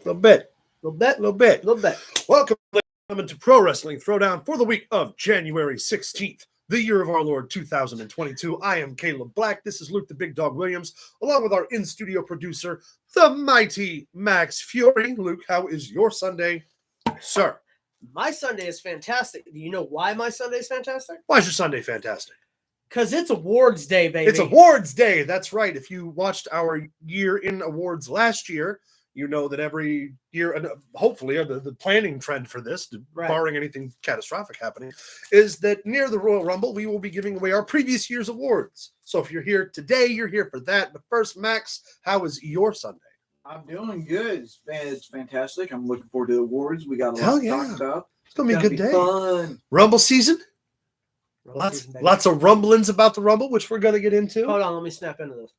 Little bit. Welcome to Pro Wrestling Throwdown for the week of January 16th, the year of our Lord 2022. I am Caleb Black. This is Luke the Big Dog Williams, along with our in-studio producer, the mighty Max Fury. Luke, how is your Sunday, sir? My Sunday is fantastic. Do you know why my Sunday is fantastic? Why is your Sunday fantastic? Because it's awards day, baby. It's awards day. That's right. If you watched our year in awards last year, you know that every year, and hopefully the planning trend for this, barring anything catastrophic happening, is that near the Royal Rumble, we will be giving away our previous year's awards. So if you're here today, you're here for that. But first, Max, how was your Sunday? I'm doing good. It's fantastic. I'm looking forward to the awards. We got a lot to talk about. It's going to be a good day. Fun. Rumble season. Lots of rumblings about the Rumble, which we're going to get into. Hold on, let me snap into this.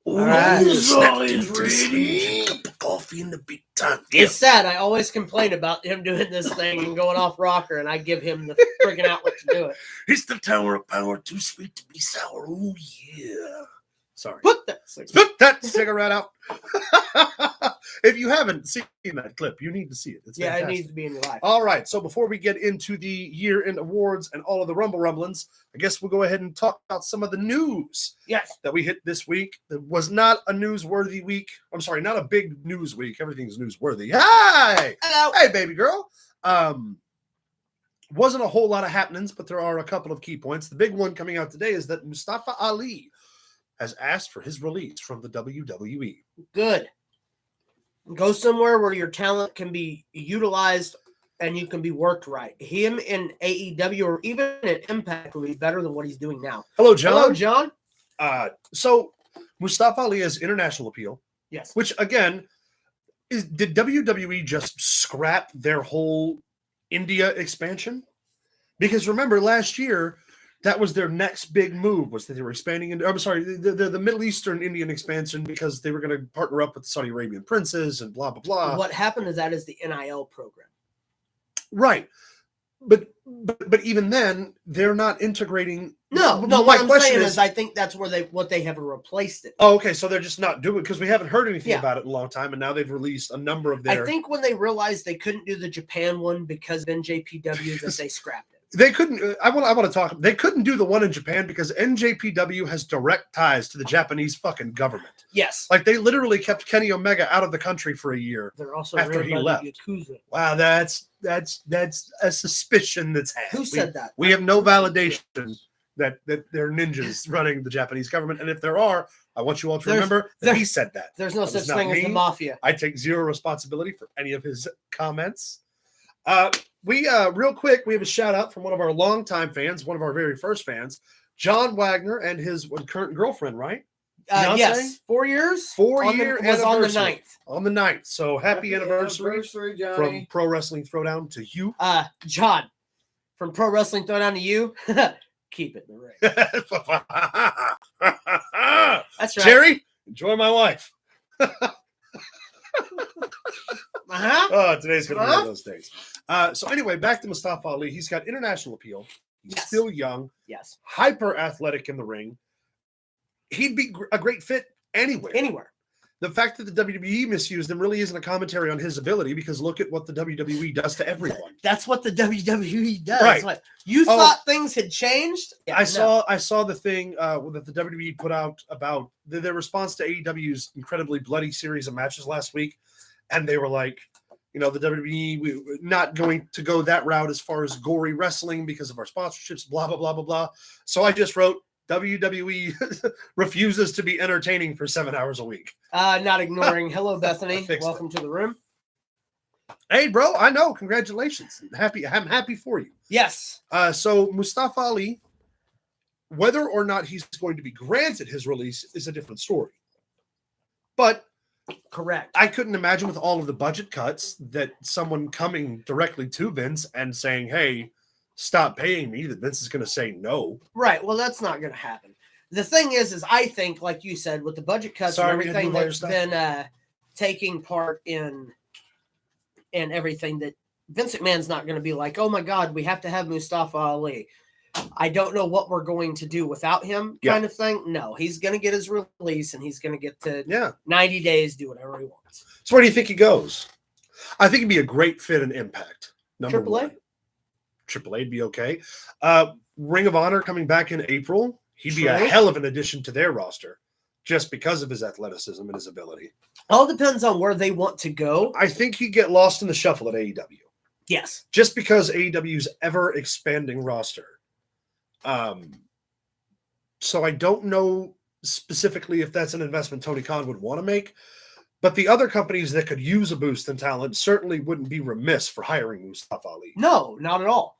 All right. Snap ready. Cup of coffee in the big time. Yeah. It's sad. I always complain about him doing this thing and going off rocker, and I give him the friggin' outlet to do it. It's the Tower of Power, too sweet to be sour. Oh, yeah. Sorry. Put that cigarette out. If you haven't seen that clip, you need to see it. It's fantastic. It needs to be in your life. All right. So before we get into the year-end awards and all of the rumblings, I guess we'll go ahead and talk about some of the news that we hit this week. It was not a newsworthy week. I'm sorry, not a big news week. Everything's newsworthy. Hi! Hello! Hey, baby girl. Wasn't a whole lot of happenings, but there are a couple of key points. The big one coming out today is that Mustafa Ali has asked for his release from the WWE. Good. Go somewhere where your talent can be utilized and you can be worked right. Him in AEW or even in Impact would be better than what he's doing now. Hello, John. Hello, John. So Mustafa Ali has international appeal. Yes. Which, again, did WWE just scrap their whole India expansion? Because remember, last year, that was their next big move, was that they were expanding into, I'm sorry, the Middle Eastern Indian expansion, because they were going to partner up with the Saudi Arabian princes and blah, blah, blah. What happened to that is the NIL program. Right. But even then, they're not integrating. No, what I'm saying is I think that's where what they have replaced it. Oh, okay. So they're just not doing it because we haven't heard anything about it in a long time, and now they've released a number of their. I think when they realized they couldn't do the Japan one because of NJPW, that they scrapped it. They couldn't. I want to talk. They couldn't do the one in Japan because NJPW has direct ties to the Japanese fucking government. Yes, like they literally kept Kenny Omega out of the country for a year. They're also after he left. Yakuza. Wow, that's a suspicion that's had. Who said that? We have no validation that they're ninjas running the Japanese government, and if there are, I want you all to remember that he said that. There's no such thing as the mafia. I take zero responsibility for any of his comments. We real quick, we have a shout out from one of our longtime fans, one of our very first fans, John Wagner and his current girlfriend, right? Yes, 4 years. 4 year anniversary. On the 9th. On the 9th. So happy anniversary Johnny. From Pro Wrestling Throwdown to you. John, from Pro Wrestling Throwdown to you. Keep it in the ring. That's right. Jerry, enjoy my wife. Uh-huh. Today's going to be one of those days. So anyway, back to Mustafa Ali. He's got international appeal. He's still young. Yes. Hyper athletic in the ring. He'd be a great fit anywhere. The fact that the WWE misused him really isn't a commentary on his ability, because look at what the WWE does to everyone. That's what the WWE does. Right. Like, you thought things had changed? Yeah, I saw the thing that the WWE put out about their response to AEW's incredibly bloody series of matches last week. And they were like, the WWE, we're not going to go that route as far as gory wrestling because of our sponsorships, blah, blah, blah, blah, blah. So I just wrote, WWE refuses to be entertaining for 7 hours a week. Not ignoring. Hello, Bethany. Welcome to the room. Hey, bro. I know. Congratulations. I'm happy for you. Yes. So Mustafa Ali, whether or not he's going to be granted his release is a different story. But correct. I couldn't imagine with all of the budget cuts that someone coming directly to Vince and saying, hey, stop paying me, that Vince is going to say no. Right. Well, that's not going to happen. The thing is I think, like you said, with the budget cuts and everything that's been taking part in everything, that Vince McMahon's not going to be like, oh my God, we have to have Mustafa Ali. I don't know what we're going to do without him kind of thing. No, he's going to get his release and he's going to get to 90 days, do whatever he wants. So where do you think he goes? I think he'd be a great fit in Impact. Number Triple A? one. Triple A'd be okay. Ring of Honor coming back in April. He'd be a hell of an addition to their roster just because of his athleticism and his ability. All depends on where they want to go. I think he'd get lost in the shuffle at AEW. Yes. Just because AEW's ever expanding roster. So I don't know specifically if that's an investment Tony Khan would want to make, but the other companies that could use a boost in talent certainly wouldn't be remiss for hiring Mustafa Ali. No, not at all.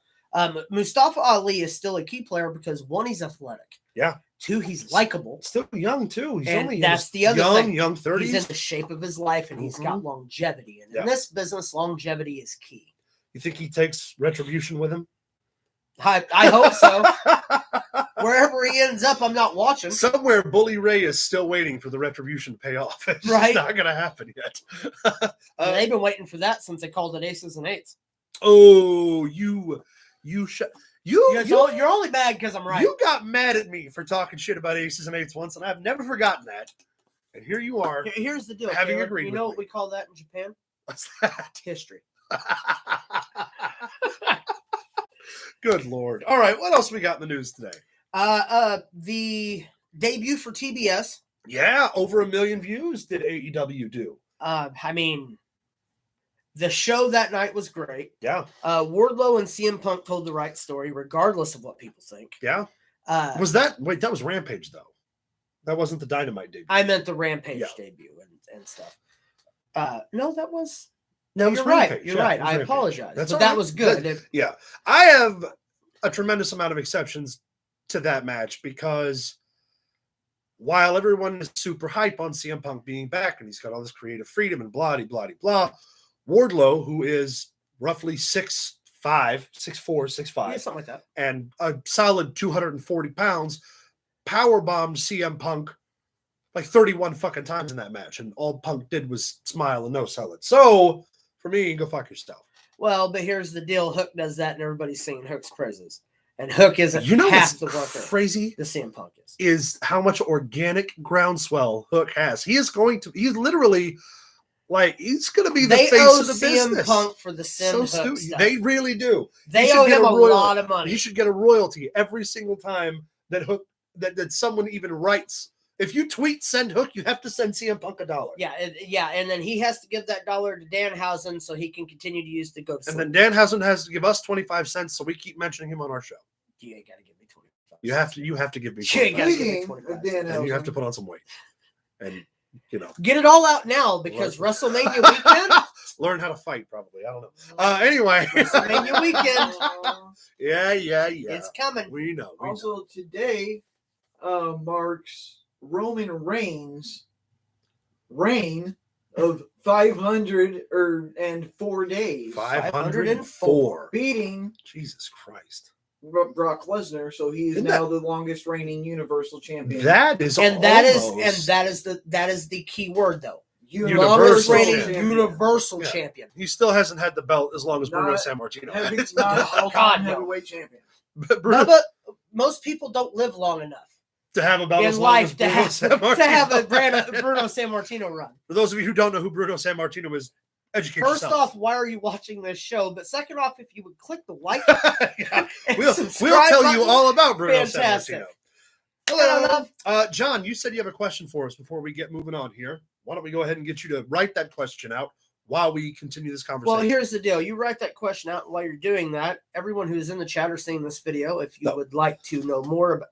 Mustafa Ali is still a key player because 1, he's athletic. Yeah. 2, he's likable. Still young too. He's And only that's the other thing. young 30s. He's in the shape of his life and he's got longevity. And in this business, longevity is key. You think he takes Retribution with him? I hope so. Wherever he ends up, I'm not watching. Somewhere Bully Ray is still waiting for the Retribution to pay off. It's Right. not going to happen yet. They've been waiting for that since they called it Aces and Eights. Oh, you're only mad because I'm right. You got mad at me for talking shit about Aces and Eights once, and I've never forgotten that. And here you are. Here's the deal. Having Taylor. agreed You with know me. what we call that in Japan? What's that? History. Good Lord. All right, what else we got in the news today? The debut for TBS. Yeah, over 1 million views did AEW do. I mean, the show that night was great. Yeah. Wardlow and CM Punk told the right story, regardless of what people think. Yeah. That was Rampage, though. That wasn't the Dynamite debut. I meant the Rampage debut and stuff. No, that was... No, was you're right. Rampage. You're Yeah, right. it was I Rampage. apologize. That's But all that right. was good. Yeah. I have a tremendous amount of exceptions to that match because while everyone is super hype on CM Punk being back and he's got all this creative freedom and blah, blah, blah, Wardlow, who is roughly 6'5", 6'4", 6'5", Yeah, something like that. and a solid 240 pounds, powerbombed CM Punk like 31 fucking times in that match, and all Punk did was smile and no sell it. So, for me, go fuck yourself. Well, but here's the deal. Hook does that, and everybody's singing Hook's praises. And Hook isn't half the worker. Crazy the CM Punk is how much organic groundswell Hook has. He's literally like he's going to be the face of the business. CM Punk for the Hook stuff. They really do. They owe him a lot of money. You should get a royalty every single time that Hook that someone even writes. If you tweet send Hook, you have to send CM Punk $1. Yeah, and then he has to give that $1 to Danhausen so he can continue to use the go to sleep. And then Danhausen has to give us 25 cents, so we keep mentioning him on our show. You ain't gotta give me 25. You have to give me 25. $25. And you have to put on some weight. And get it all out now because WrestleMania weekend. Learn how to fight, probably. I don't know. Anyway, WrestleMania weekend. Yeah. It's coming. We know. Also, today marks Roman Reigns' reign of 504 days. 504. Beating Jesus Christ. Brock Lesnar, so he is now the longest reigning Universal Champion. That is the key word though. Universal champion. He still hasn't had the belt as long as Bruno Sammartino. He's not all-time heavyweight champion. But most people don't live long enough to have a belt in life to have a Bruno Sammartino run. For those of you who don't know who Bruno Sammartino is, educate First yourself. off, why are you watching this show? But second off, if you would click the like we'll tell you all about Bruno Sammartino. Hello. John, you said you have a question for us before we get moving on here. Why don't we go ahead and get you to write that question out while we continue this conversation? Well, here's the deal. You write that question out, and while you're doing that, everyone who's in the chat or seeing this video, if you would like to know more about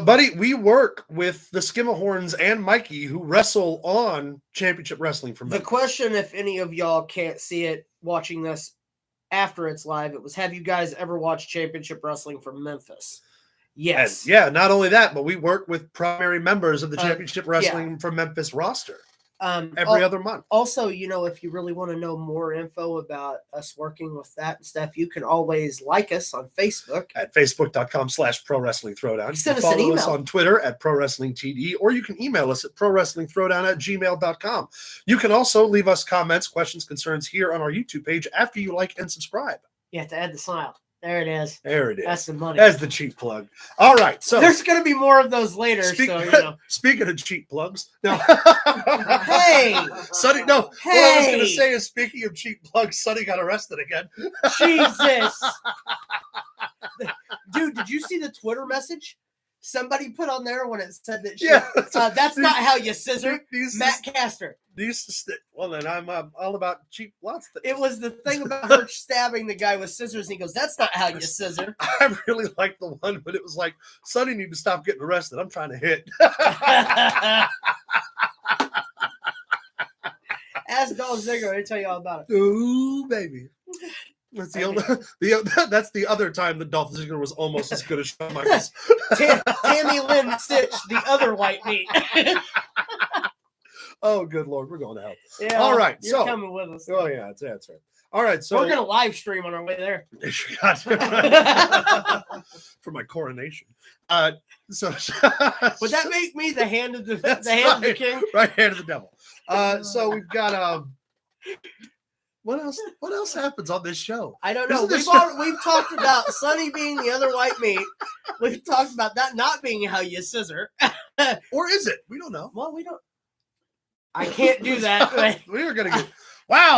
buddy, we work with the Skimmerhorns and Mikey who wrestle on Championship Wrestling from Memphis. The question, if any of y'all can't see it watching this after it's live, it was, have you guys ever watched Championship Wrestling from Memphis? Yes. And not only that, but we work with primary members of the Championship Wrestling from Memphis roster. Every other month. Also, if you really want to know more info about us working with that and stuff, you can always like us on Facebook at facebook.com/Pro Wrestling Throwdown. Send us follow an email. us on Twitter at Pro Wrestling TD, or you can email us at prowrestlingthrowdown@gmail.com. You can also leave us comments, questions, concerns here on our YouTube page after you like and subscribe. You have to add the smile. There it is. There it is. That's the money. That's the cheap plug. All right. So there's going to be more of those later. Speaking of cheap plugs. No. Hey, Sonny, no. Hey. What I was going to say is, speaking of cheap plugs, Sonny got arrested again. Jesus. Dude, did you see the Twitter message somebody put on there when it said that that's not how you scissor? Matt Caster. Well, then I'm all about cheap lots. It was the thing about her stabbing the guy with scissors, and he goes, "That's not how you scissor." I really liked the one, but it was like, Sonny need to stop getting arrested. I'm trying to hit. Ask Dolph Ziggler, he'll tell you all about it. Ooh, baby. That's that's the other time that Dolph Ziggler was almost as good as Shawn Michaels. Tammy Lynn Stitch, the other white meat. Oh, good Lord, we're going to hell. Yeah, all right, you're coming with us. Oh yeah, that's right. All right, so we're gonna live stream on our way there for my coronation. So would that make me the hand of the hand of the king? Right hand of the devil. So we've got what else happens on this show? I don't know. We've talked about Sonny being the other white meat. We've talked about that not being how you scissor. Or is it? We don't know. Well, we don't. I can't do that. We are gonna get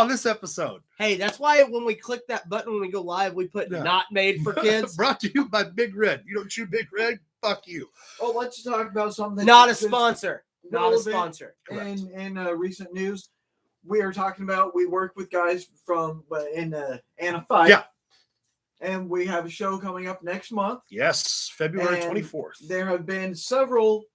this episode. Hey, that's why when we click that button when we go live, we put not made for kids. Brought to you by Big Red. You don't chew Big Red? Fuck you. Oh, let's talk about something. Not a sponsor. Not a sponsor. In recent news, we are talking about, we work with guys from in Fight. Yeah. And we have a show coming up next month. Yes, February 24th. There have been several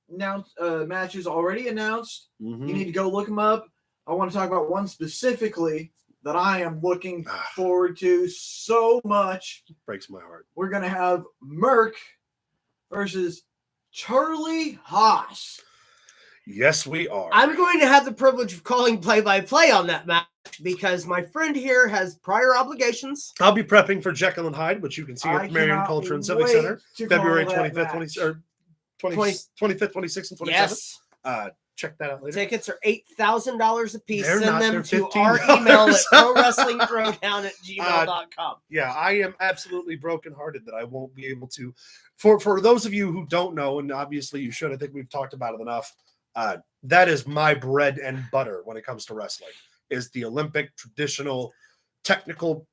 matches already announced. Mm-hmm. You need to go look them up. I want to talk about one specifically that I am looking forward to so much. It breaks my heart. We're going to have Merc versus Charlie Haas. Yes, we are. I'm going to have the privilege of calling play-by-play on that match because my friend here has prior obligations. I'll be prepping for Jekyll and Hyde, which you can see at Marion Culture and Civic Center, February 25th, 26th, and 27th. Yes. Check that out later. Tickets are $8,000 a piece. They're Send them they're to $15. our email at prowrestlingthrowdown@gmail.com. Yeah, I am absolutely brokenhearted that I won't be able to. For those of you who don't know, and obviously you should, I think we've talked about it enough. That is my bread and butter when it comes to wrestling, is the Olympic traditional technical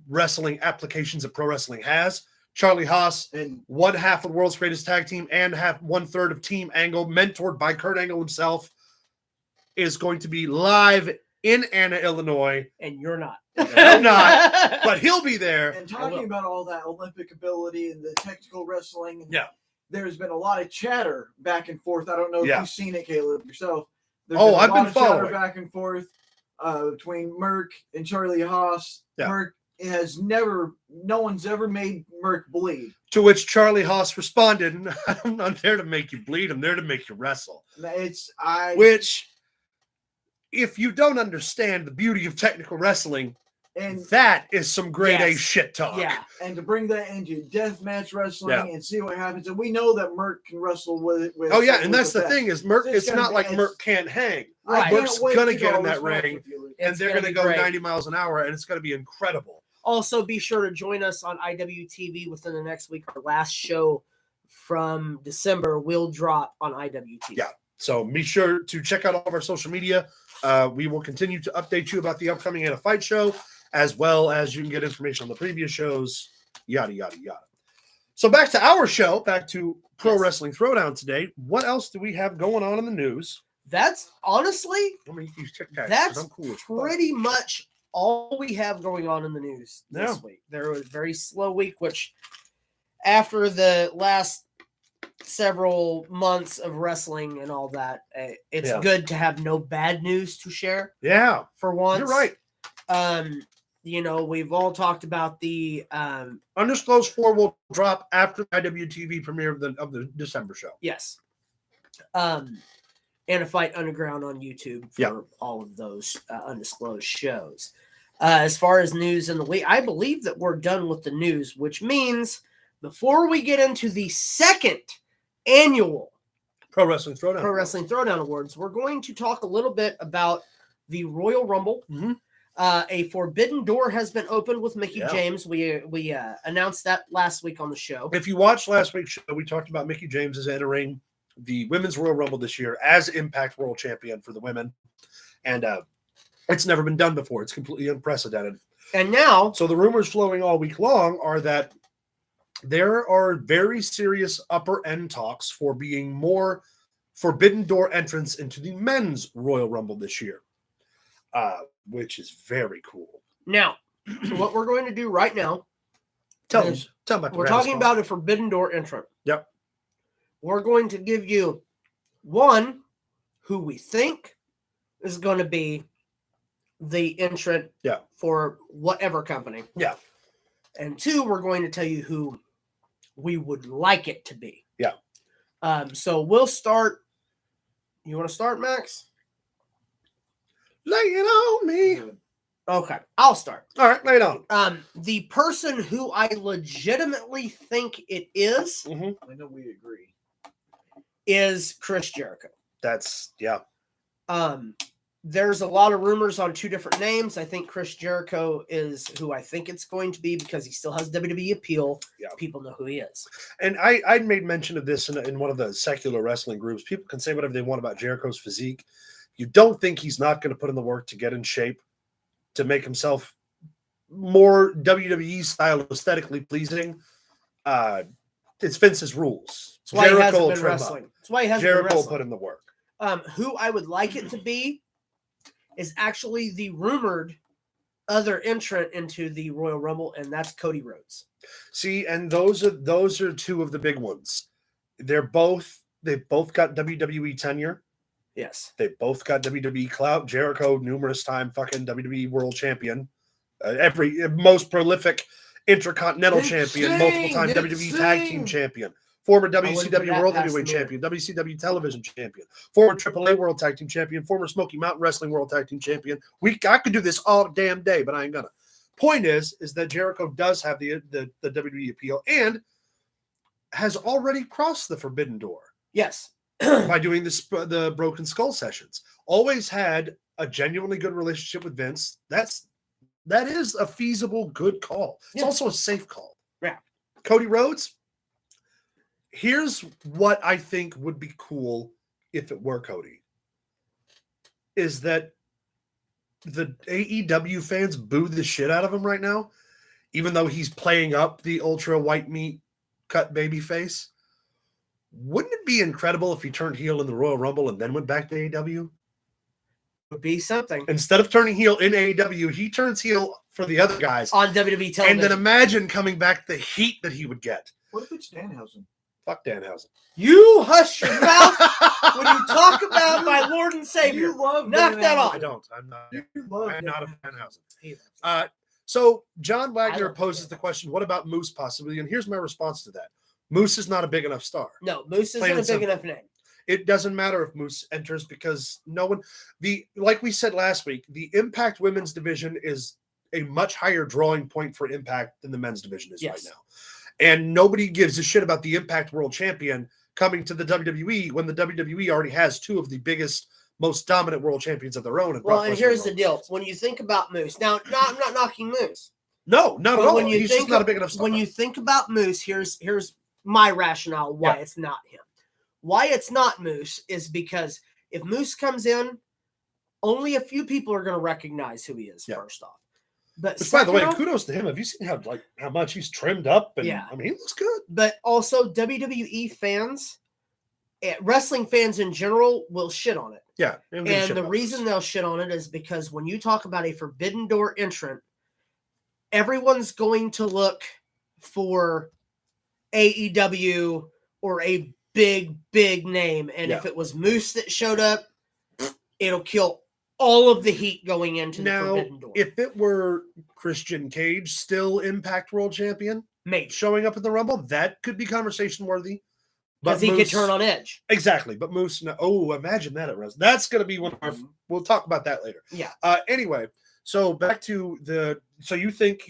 wrestling applications that pro wrestling has. Charlie Haas, and one half of the world's greatest tag team and 1/3 of Team Angle, mentored by Kurt Angle himself, is going to be live in Anna, Illinois. And you're not. I'm not, but he'll be there. And talking about all that Olympic ability and the technical wrestling, yeah, there's been a lot of chatter back and forth. I don't know if you've seen it, Caleb, yourself. I've been following back and forth between Merc and Charlie Haas. Yeah. Merc no one's ever made Merc bleed. To which Charlie Haas responded, "I'm not there to make you bleed. I'm there to make you wrestle." Which, if you don't understand the beauty of technical wrestling, and that is some grade A shit talk. Yeah, and to bring that into deathmatch wrestling and see what happens, and we know that Merc can wrestle with and that's the thing is Merc. It's not like Merc can't hang. Right. Merc's gonna get in that ring, and they're gonna go 90 miles an hour, and it's gonna be incredible. Also, be sure to join us on IWTV within the next week. Our last show from December will drop on IWTV. Yeah, so be sure to check out all of our social media. We will continue to update you about the upcoming In a Fight show, as well as you can get information on the previous shows, yada, yada, yada. So back to our show, back to Pro Wrestling Throwdown today. What else do we have going on in the news? That's honestly, that's cool pretty much all we have going on in the news this week. There was a very slow week, which after the last several months of wrestling and all that, it's good to have no bad news to share. Yeah. For once. You're right. We've all talked about the Undisclosed 4 will drop after the IWTV premiere of the December show. Yes. And a Fight Underground on YouTube for all of those undisclosed shows. As far as news in the week, I believe that we're done with the news, which means before we get into the second annual Pro Wrestling Throwdown Awards, we're going to talk a little bit about the Royal Rumble. Mm-hmm. A forbidden door has been opened with Mickie James. We announced that last week on the show. If you watched last week's show, we talked about Mickie James is entering the Women's Royal Rumble this year as Impact World Champion for the women. And it's never been done before. It's completely unprecedented. And now, so the rumors flowing all week long are that there are very serious upper end talks for being more Forbidden Door entrance into the Men's Royal Rumble this year, which is very cool. Now, what we're going to do right now, tell me we're talking about a Forbidden Door entrant. Yep. We're going to give you one who we think is going to be the entrant for whatever company. Yeah. And two, we're going to tell you who we would like it to be. Yeah. So we'll start. You want to start, Max? Lay it on me. Okay, I'll start. All right, lay it on. The person who I legitimately think it is, I know we agree, is Chris Jericho. That's There's a lot of rumors on two different names. I think Chris Jericho is who I think it's going to be because he still has WWE appeal. Yeah. People know who he is. And I made mention of this in one of the secular wrestling groups. People can say whatever they want about Jericho's physique. You don't think he's not going to put in the work to get in shape, to make himself more WWE style, aesthetically pleasing. It's Vince's rules. That's why he hasn't been wrestling. That's why he hasn't been Jericho wrestling. will put in the work. Who I would like it to be is actually the rumored other entrant into the Royal Rumble, and that's Cody Rhodes. See, and those are two of the big ones. They've both got WWE tenure. Yes. They both got WWE clout. Jericho, numerous time fucking WWE world champion. Every most prolific intercontinental champion, multiple time WWE tag team champion. Former WCW World Heavyweight Champion, WCW Television Champion, former AAA World Tag Team Champion, former Smoky Mountain Wrestling World Tag Team Champion. I could do this all damn day, but I ain't gonna. Point is that Jericho does have the WWE appeal and has already crossed the Forbidden Door. Yes. By doing the Broken Skull sessions. Always had a genuinely good relationship with Vince. That is a feasible, good call. It's also a safe call. Yeah. Cody Rhodes. Here's what I think would be cool if it were Cody. Is that the AEW fans boo the shit out of him right now, even though he's playing up the ultra white meat cut baby face. Wouldn't it be incredible if he turned heel in the Royal Rumble and then went back to AEW? Would be something. Instead of turning heel in AEW, he turns heel for the other guys on WWE television. And then imagine coming back the heat that he would get. What if it's Danhausen? Fuck Danhausen. You hush your mouth when you talk about my Lord and Savior. You love Knock that off. I don't. I'm not. I'm not a Danhausen. So John Wagner poses the question, what about Moose possibly? And here's my response to that. Moose is not a big enough star. No, Moose isn't a big enough name. It doesn't matter if Moose enters because like we said last week, the Impact women's division is a much higher drawing point for Impact than the men's division is right now. And nobody gives a shit about the Impact World Champion coming to the WWE when the WWE already has two of the biggest, most dominant world champions of their own. Well, and here's the deal. When you think about Moose, now, I'm not knocking Moose. No, not at all. He's just not a big enough star. When you think about Moose, here's my rationale why it's not him. Why it's not Moose is because if Moose comes in, only a few people are going to recognize who he is, first off. But by the way, kudos to him. Have you seen how much he's trimmed up? And, I mean, he looks good. But also, WWE fans, wrestling fans in general, will shit on it. Yeah. And the reason they'll shit on it is because when you talk about a Forbidden Door entrant, everyone's going to look for AEW or a big name. And if it was Moose that showed up, it'll kill all of the heat going into the Forbidden Door. If it were Christian Cage, still Impact World Champion, showing up in the Rumble, that could be conversation worthy. Because he could turn on Edge. Exactly. But Moose, imagine that at WrestleMania. That's going to be one of our, we'll talk about that later. Yeah. Anyway, so back to so you think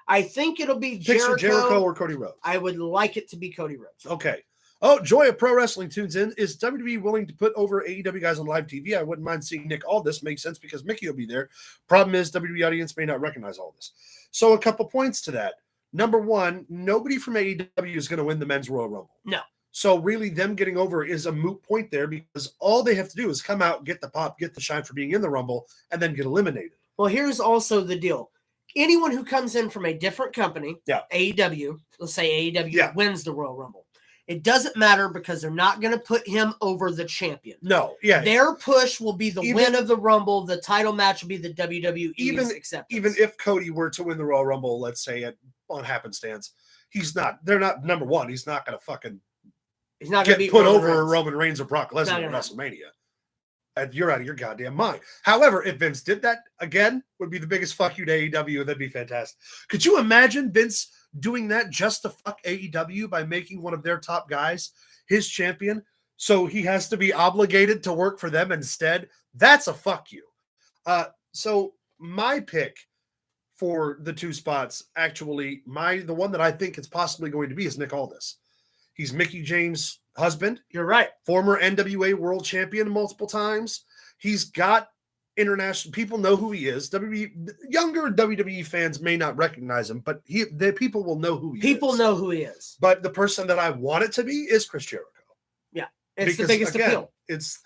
I think it'll be Jericho or Cody Rhodes. I would like it to be Cody Rhodes. Okay. Oh, Joy of Pro Wrestling tunes in. Is WWE willing to put over AEW guys on live TV? I wouldn't mind seeing Nick Aldous. Makes sense because Mickey will be there. Problem is, WWE audience may not recognize Aldous. So a couple points to that. Number one, nobody from AEW is going to win the Men's Royal Rumble. No. So really them getting over is a moot point there because all they have to do is come out, get the pop, get the shine for being in the Rumble, and then get eliminated. Well, here's also the deal. Anyone who comes in from a different company, AEW, let's say AEW wins the Royal Rumble. It doesn't matter because they're not going to put him over the champion. No, Their push will be the win of the Rumble. The title match will be the WWE's acceptance. Even if Cody were to win the Royal Rumble, let's say on happenstance, they're not number one. He's not going to fucking get put over Roman Reigns or Brock Lesnar at WrestleMania. And you're out of your goddamn mind. However, if Vince did that again, would be the biggest fuck you to AEW, and that'd be fantastic. Could you imagine Vince doing that just to fuck AEW by making one of their top guys his champion? So he has to be obligated to work for them instead. That's a fuck you. So my pick for the 2 spots, actually, the one that I think it's possibly going to be is Nick Aldis. He's Mickie James' husband. You're right. Former NWA world champion multiple times. He's got international people know who he is. Younger WWE fans may not recognize him, but the people will know who he is. People know who he is. But the person that I want it to be is Chris Jericho. Yeah. It's the biggest appeal. It's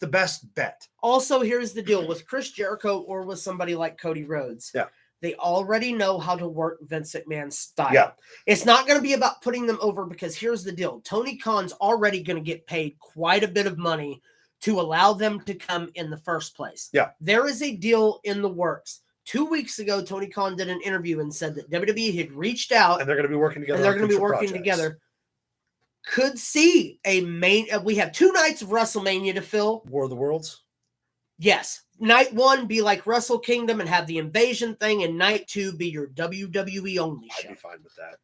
the best bet. Also, here's the deal with Chris Jericho or with somebody like Cody Rhodes. Yeah. They already know how to work Vince McMahon's style. Yeah. It's not going to be about putting them over because here's the deal. Tony Khan's already going to get paid quite a bit of money to allow them to come in the first place. Yeah. There is a deal in the works. 2 weeks ago, Tony Khan did an interview and said that WWE had reached out. And they're going to be working together. Could see we have 2 nights of WrestleMania to fill. War of the Worlds? Yes. Night 1 be like Wrestle Kingdom and have the invasion thing, and night 2 be your WWE only show. I'd be fine with that.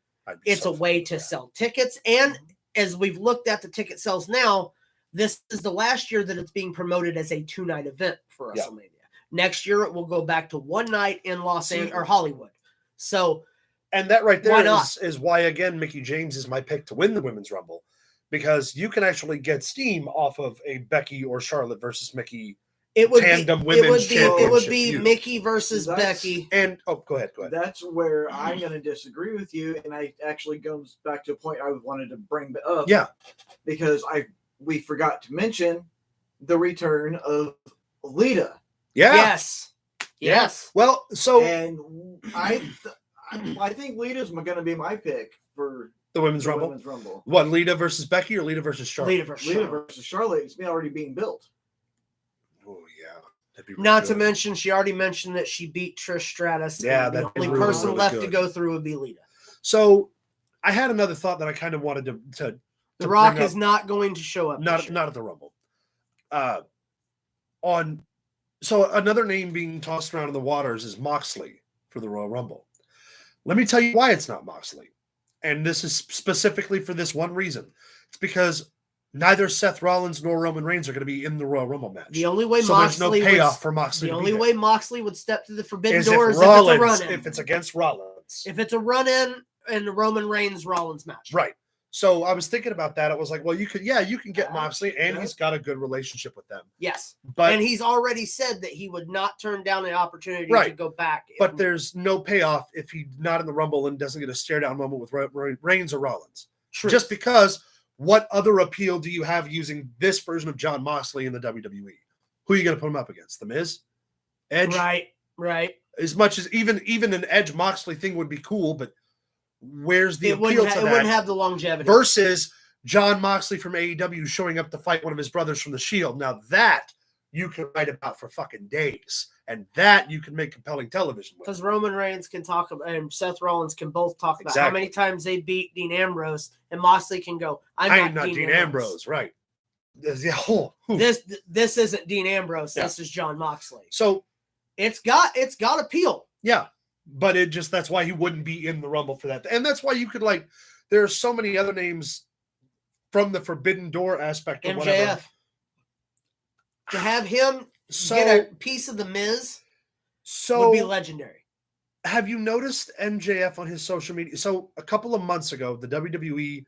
It's a way to sell tickets. And as we've looked at the ticket sales now, this is the last year that it's being promoted as a 2-night event for WrestleMania. Next year, it will go back to 1 night in Los Angeles or Hollywood. So, and that right there is why, again, Mickie James is my pick to win the Women's Rumble, because you can actually get steam off of a Becky or Charlotte versus Mickey tandem women's championship. It would be Mickey versus Becky. And go ahead. That's where I'm going to disagree with you, and I actually goes back to a point I wanted to bring up. Yeah, because we forgot to mention the return of Lita. Yeah. Yes. Well, so I think Lita's going to be my pick for the Women's Rumble. What, Lita versus Becky or Lita versus Charlotte? Lita versus Charlotte. It's already being built. Oh, yeah. Not to mention, she already mentioned that she beat Trish Stratus. Yeah, the only person left to go through would be Lita. So I had another thought that I kind of wanted to The Rock is not going to show up. Not at the Rumble. So another name being tossed around in the waters is Moxley for the Royal Rumble. Let me tell you why it's not Moxley. And this is specifically for this one reason. It's because neither Seth Rollins nor Roman Reigns are going to be in the Royal Rumble match. The only way there's no payoff for Moxley. The only way Moxley would step through the forbidden doors if it's a run-in. If it's against Rollins. If it's a run-in and the Roman Reigns-Rollins match. Right. So I was thinking about that. It was like, well, you can get Moxley, and he's got a good relationship with them. Yes. But and he's already said that he would not turn down the opportunity to go back. But there's no payoff if he's not in the Rumble and doesn't get a stare-down moment with Reigns or Rollins. True. Just because, what other appeal do you have using this version of Jon Moxley in the WWE? Who are you going to put him up against? The Miz? Edge? Right. As much as even an Edge Moxley thing would be cool, but where's the appeal to that? It wouldn't have the longevity. Versus Jon Moxley from AEW showing up to fight one of his brothers from the Shield. Now that you can write about for fucking days, and that you can make compelling television with. Because Roman Reigns can talk about, and Seth Rollins can both talk about how many times they beat Dean Ambrose, and Moxley can go, I'm not Dean Ambrose. Right. This isn't Dean Ambrose. Yeah. This is Jon Moxley. So it's got appeal. Yeah. But that's why he wouldn't be in the Rumble for that. And that's why you could there are so many other names from the Forbidden Door aspect of MJF. Whatever. To have him get a piece of the Miz would be legendary. Have you noticed MJF on his social media? So a couple of months ago, a WWE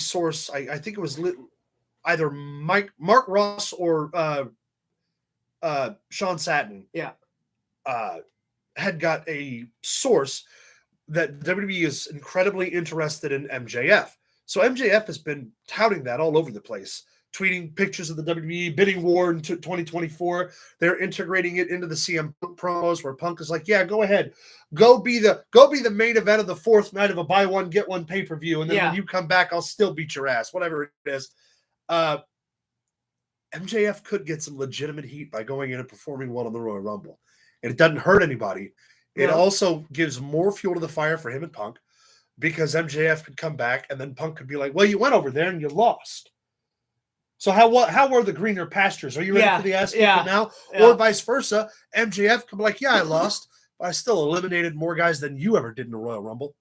source, I think it was either Mark Ross or Sean Satin. Yeah. Had got a source that WWE is incredibly interested in MJF. So MJF has been touting that all over the place, tweeting pictures of the WWE bidding war in 2024. They're integrating it into the CM Punk promos where Punk is like, yeah, go ahead. Go be the main event of the fourth night of a buy one, get one pay-per-view. And then when you come back, I'll still beat your ass, whatever it is. MJF could get some legitimate heat by going in and performing well in the Royal Rumble. And it doesn't hurt anybody. It also gives more fuel to the fire for him and Punk, because MJF could come back and then Punk could be like, well, you went over there and you lost. So how were the greener pastures? Are you ready for the ass kicking now? Yeah. Or vice versa, MJF could be like, yeah, I lost, but I still eliminated more guys than you ever did in the Royal Rumble.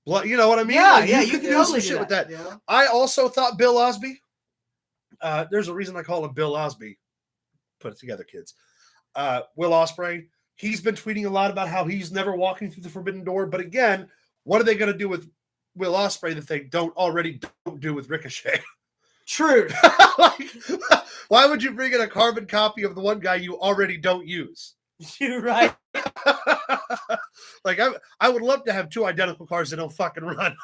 You know what I mean? You can do totally some do shit with that. Yeah. I also thought Bill Osby. There's a reason I call him Bill Osby. Put it together, kids. Will Osprey, he's been tweeting a lot about how he's never walking through the forbidden door. But again, what are they going to do with Will Osprey that they don't do with Ricochet? True. Why would you bring in a carbon copy of the one guy you already don't use? You're right. I would love to have two identical cars that don't fucking run.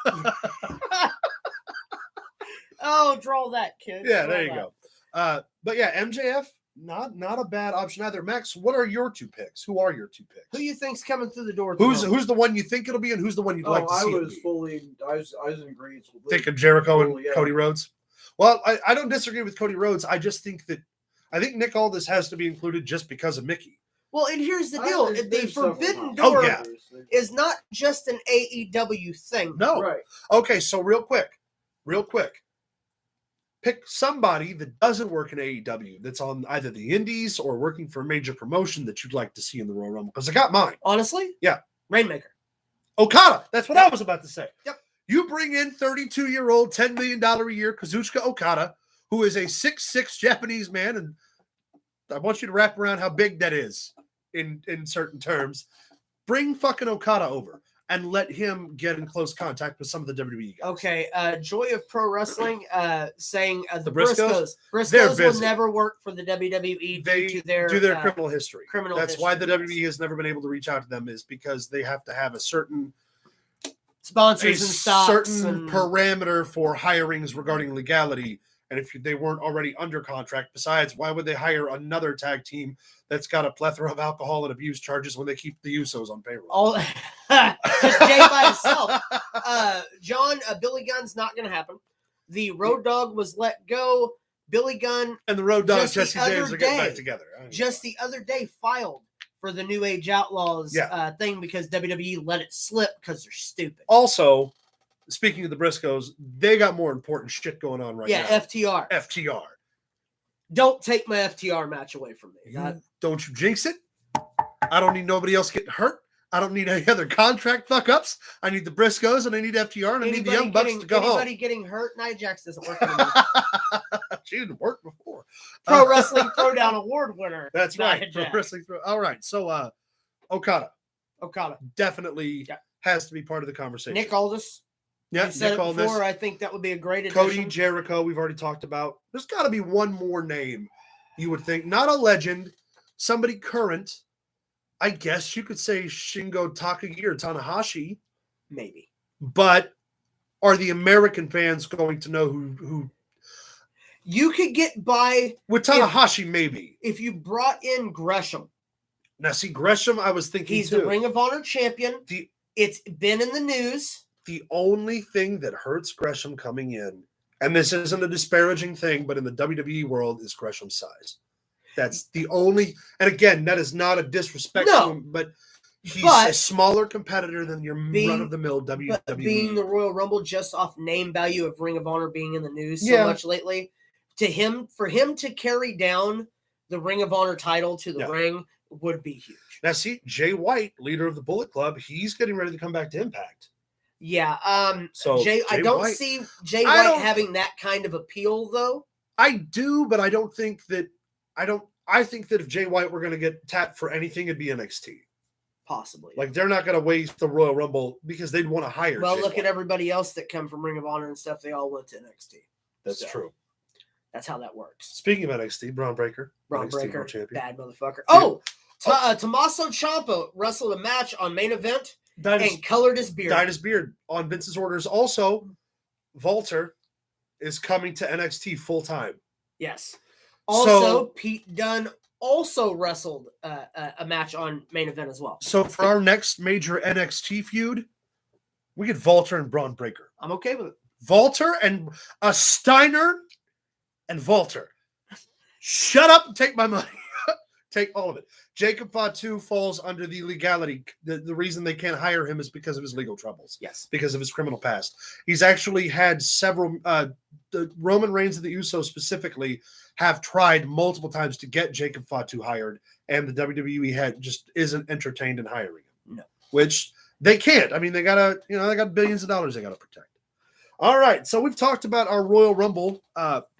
Oh, draw that, kid. Yeah, there you go. But yeah, MJF, not a bad option either. Max, what are your two picks? Who are your two picks? Who you think's coming through the door? Who's the one you think it'll be, and who's the one you'd like to see? I was in agreement. Thinking Jericho and Cody Rhodes. Well, I don't disagree with Cody Rhodes. I just think Nick Aldis has to be included just because of Mickey. Well, and here's the deal: the Forbidden Door is not just an AEW thing. No, right? Okay, so real quick. Pick somebody that doesn't work in AEW that's on either the indies or working for a major promotion that you'd like to see in the Royal Rumble. Because I got mine. Honestly? Yeah. Rainmaker. Okada. That's what I was about to say. Yep. You bring in 32-year-old, $10 million a year Kazuchika Okada, who is a 6'6" Japanese man, and I want you to wrap around how big that is in certain terms. Bring fucking Okada over and let him get in close contact with some of the WWE guys. Okay, Joy of Pro Wrestling saying the Briscoes will never work for the WWE due to their criminal history. That's history. why the WWE has never been able to reach out to them, is because they have to have a certain sponsors and stocks parameter for hirings regarding legality. And if they weren't already under contract, besides, why would they hire another tag team that's got a plethora of alcohol and abuse charges when they keep the Usos on payroll? Just Jay by himself. John, Billy Gunn's not going to happen. The Road Dogg was let go. Billy Gunn and the Road Dogg, Jesse James, are getting back together. Just the other day, filed for the New Age Outlaws thing because WWE let it slip because they're stupid. Also, speaking of the Briscoes, they got more important shit going on right now. Yeah, FTR. Don't take my FTR match away from me. Don't you jinx it. I don't need nobody else getting hurt. I don't need any other contract fuck-ups. I need the Briscoes and I need FTR and I need the Young Bucks to go home. Anybody getting hurt? Nia Jax doesn't work anymore. She didn't work before. Pro Wrestling Throwdown Award winner. That's right. Pro Wrestling All right. So, Okada. Definitely has to be part of the conversation. Nick Aldis. Yeah, said it before. I think that would be a great addition. Cody, Jericho, we've already talked about. There's got to be one more name, you would think. Not a legend, somebody current. I guess you could say Shingo Takagi or Tanahashi. Maybe. But are the American fans going to know who? You could get by. With Tanahashi, maybe. If you brought in Gresham. Now, see, Gresham, I was thinking he's the Ring of Honor champion. It's been in the news. The only thing that hurts Gresham coming in, and this isn't a disparaging thing, but in the WWE world, is Gresham's size. That's the only, and again, that is not a disrespect to him, but he's a smaller competitor than your run-of-the-mill WWE. But being the Royal Rumble, just off name value of Ring of Honor being in the news so much lately, for him to carry down the Ring of Honor title to the ring would be huge. Now, see, Jay White, leader of the Bullet Club, he's getting ready to come back to Impact. Yeah. I don't see Jay White having that kind of appeal, though. I do, but I don't think that. I think that if Jay White were going to get tapped for anything, it'd be NXT. Possibly. Like, they're not going to waste the Royal Rumble because they'd want to hire. Well, Jay look White. at everybody else that come from Ring of Honor and stuff. They all went to NXT. That's true. That's how that works. Speaking of NXT, Braun Breaker, bad motherfucker. Oh, Tommaso Ciampa wrestled a match on main event and colored his beard. Dyed his beard on Vince's orders. Also, Walter is coming to NXT full time. Yes. Also, Pete Dunne also wrestled a match on main event as well. So for our next major NXT feud, we get Walter and Braun Breaker. I'm okay with it. Walter and Steiner and Walter. Shut up and take my money. Take all of it. Jacob Fatu falls under the legality. The reason they can't hire him is because of his legal troubles. Yes. Because of his criminal past. He's actually had several, the Roman Reigns and the Usos specifically have tried multiple times to get Jacob Fatu hired, and the WWE just isn't entertained in hiring him. No. Which they can't. I mean, they got billions of dollars they got to protect. All right. So we've talked about our Royal Rumble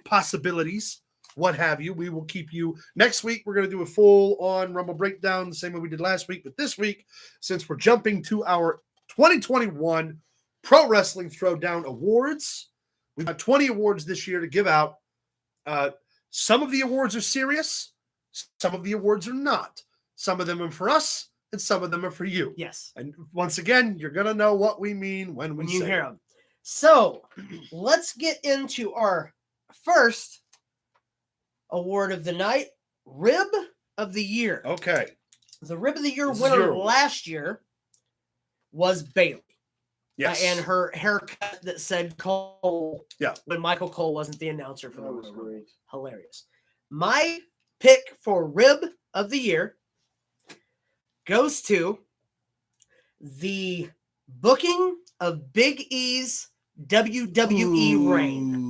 possibilities. What have you. We will keep you next week. We're going to do a full-on Rumble breakdown, the same way we did last week. But this week, since we're jumping to our 2021 Pro Wrestling Throwdown Awards, we've got 20 awards this year to give out. Some of the awards are serious. Some of the awards are not. Some of them are for us, and some of them are for you. Yes. And once again, you're going to know what we mean when you say hear them. So let's get into our first award of the night, Rib of the Year. Okay. The Rib of the Year winner last year was Bayley. Yes. And her haircut that said Cole. Yeah. When Michael Cole wasn't the announcer for the That was Royal Rumble. great. Hilarious. My pick for Rib of the Year goes to the booking of Big E's WWE reign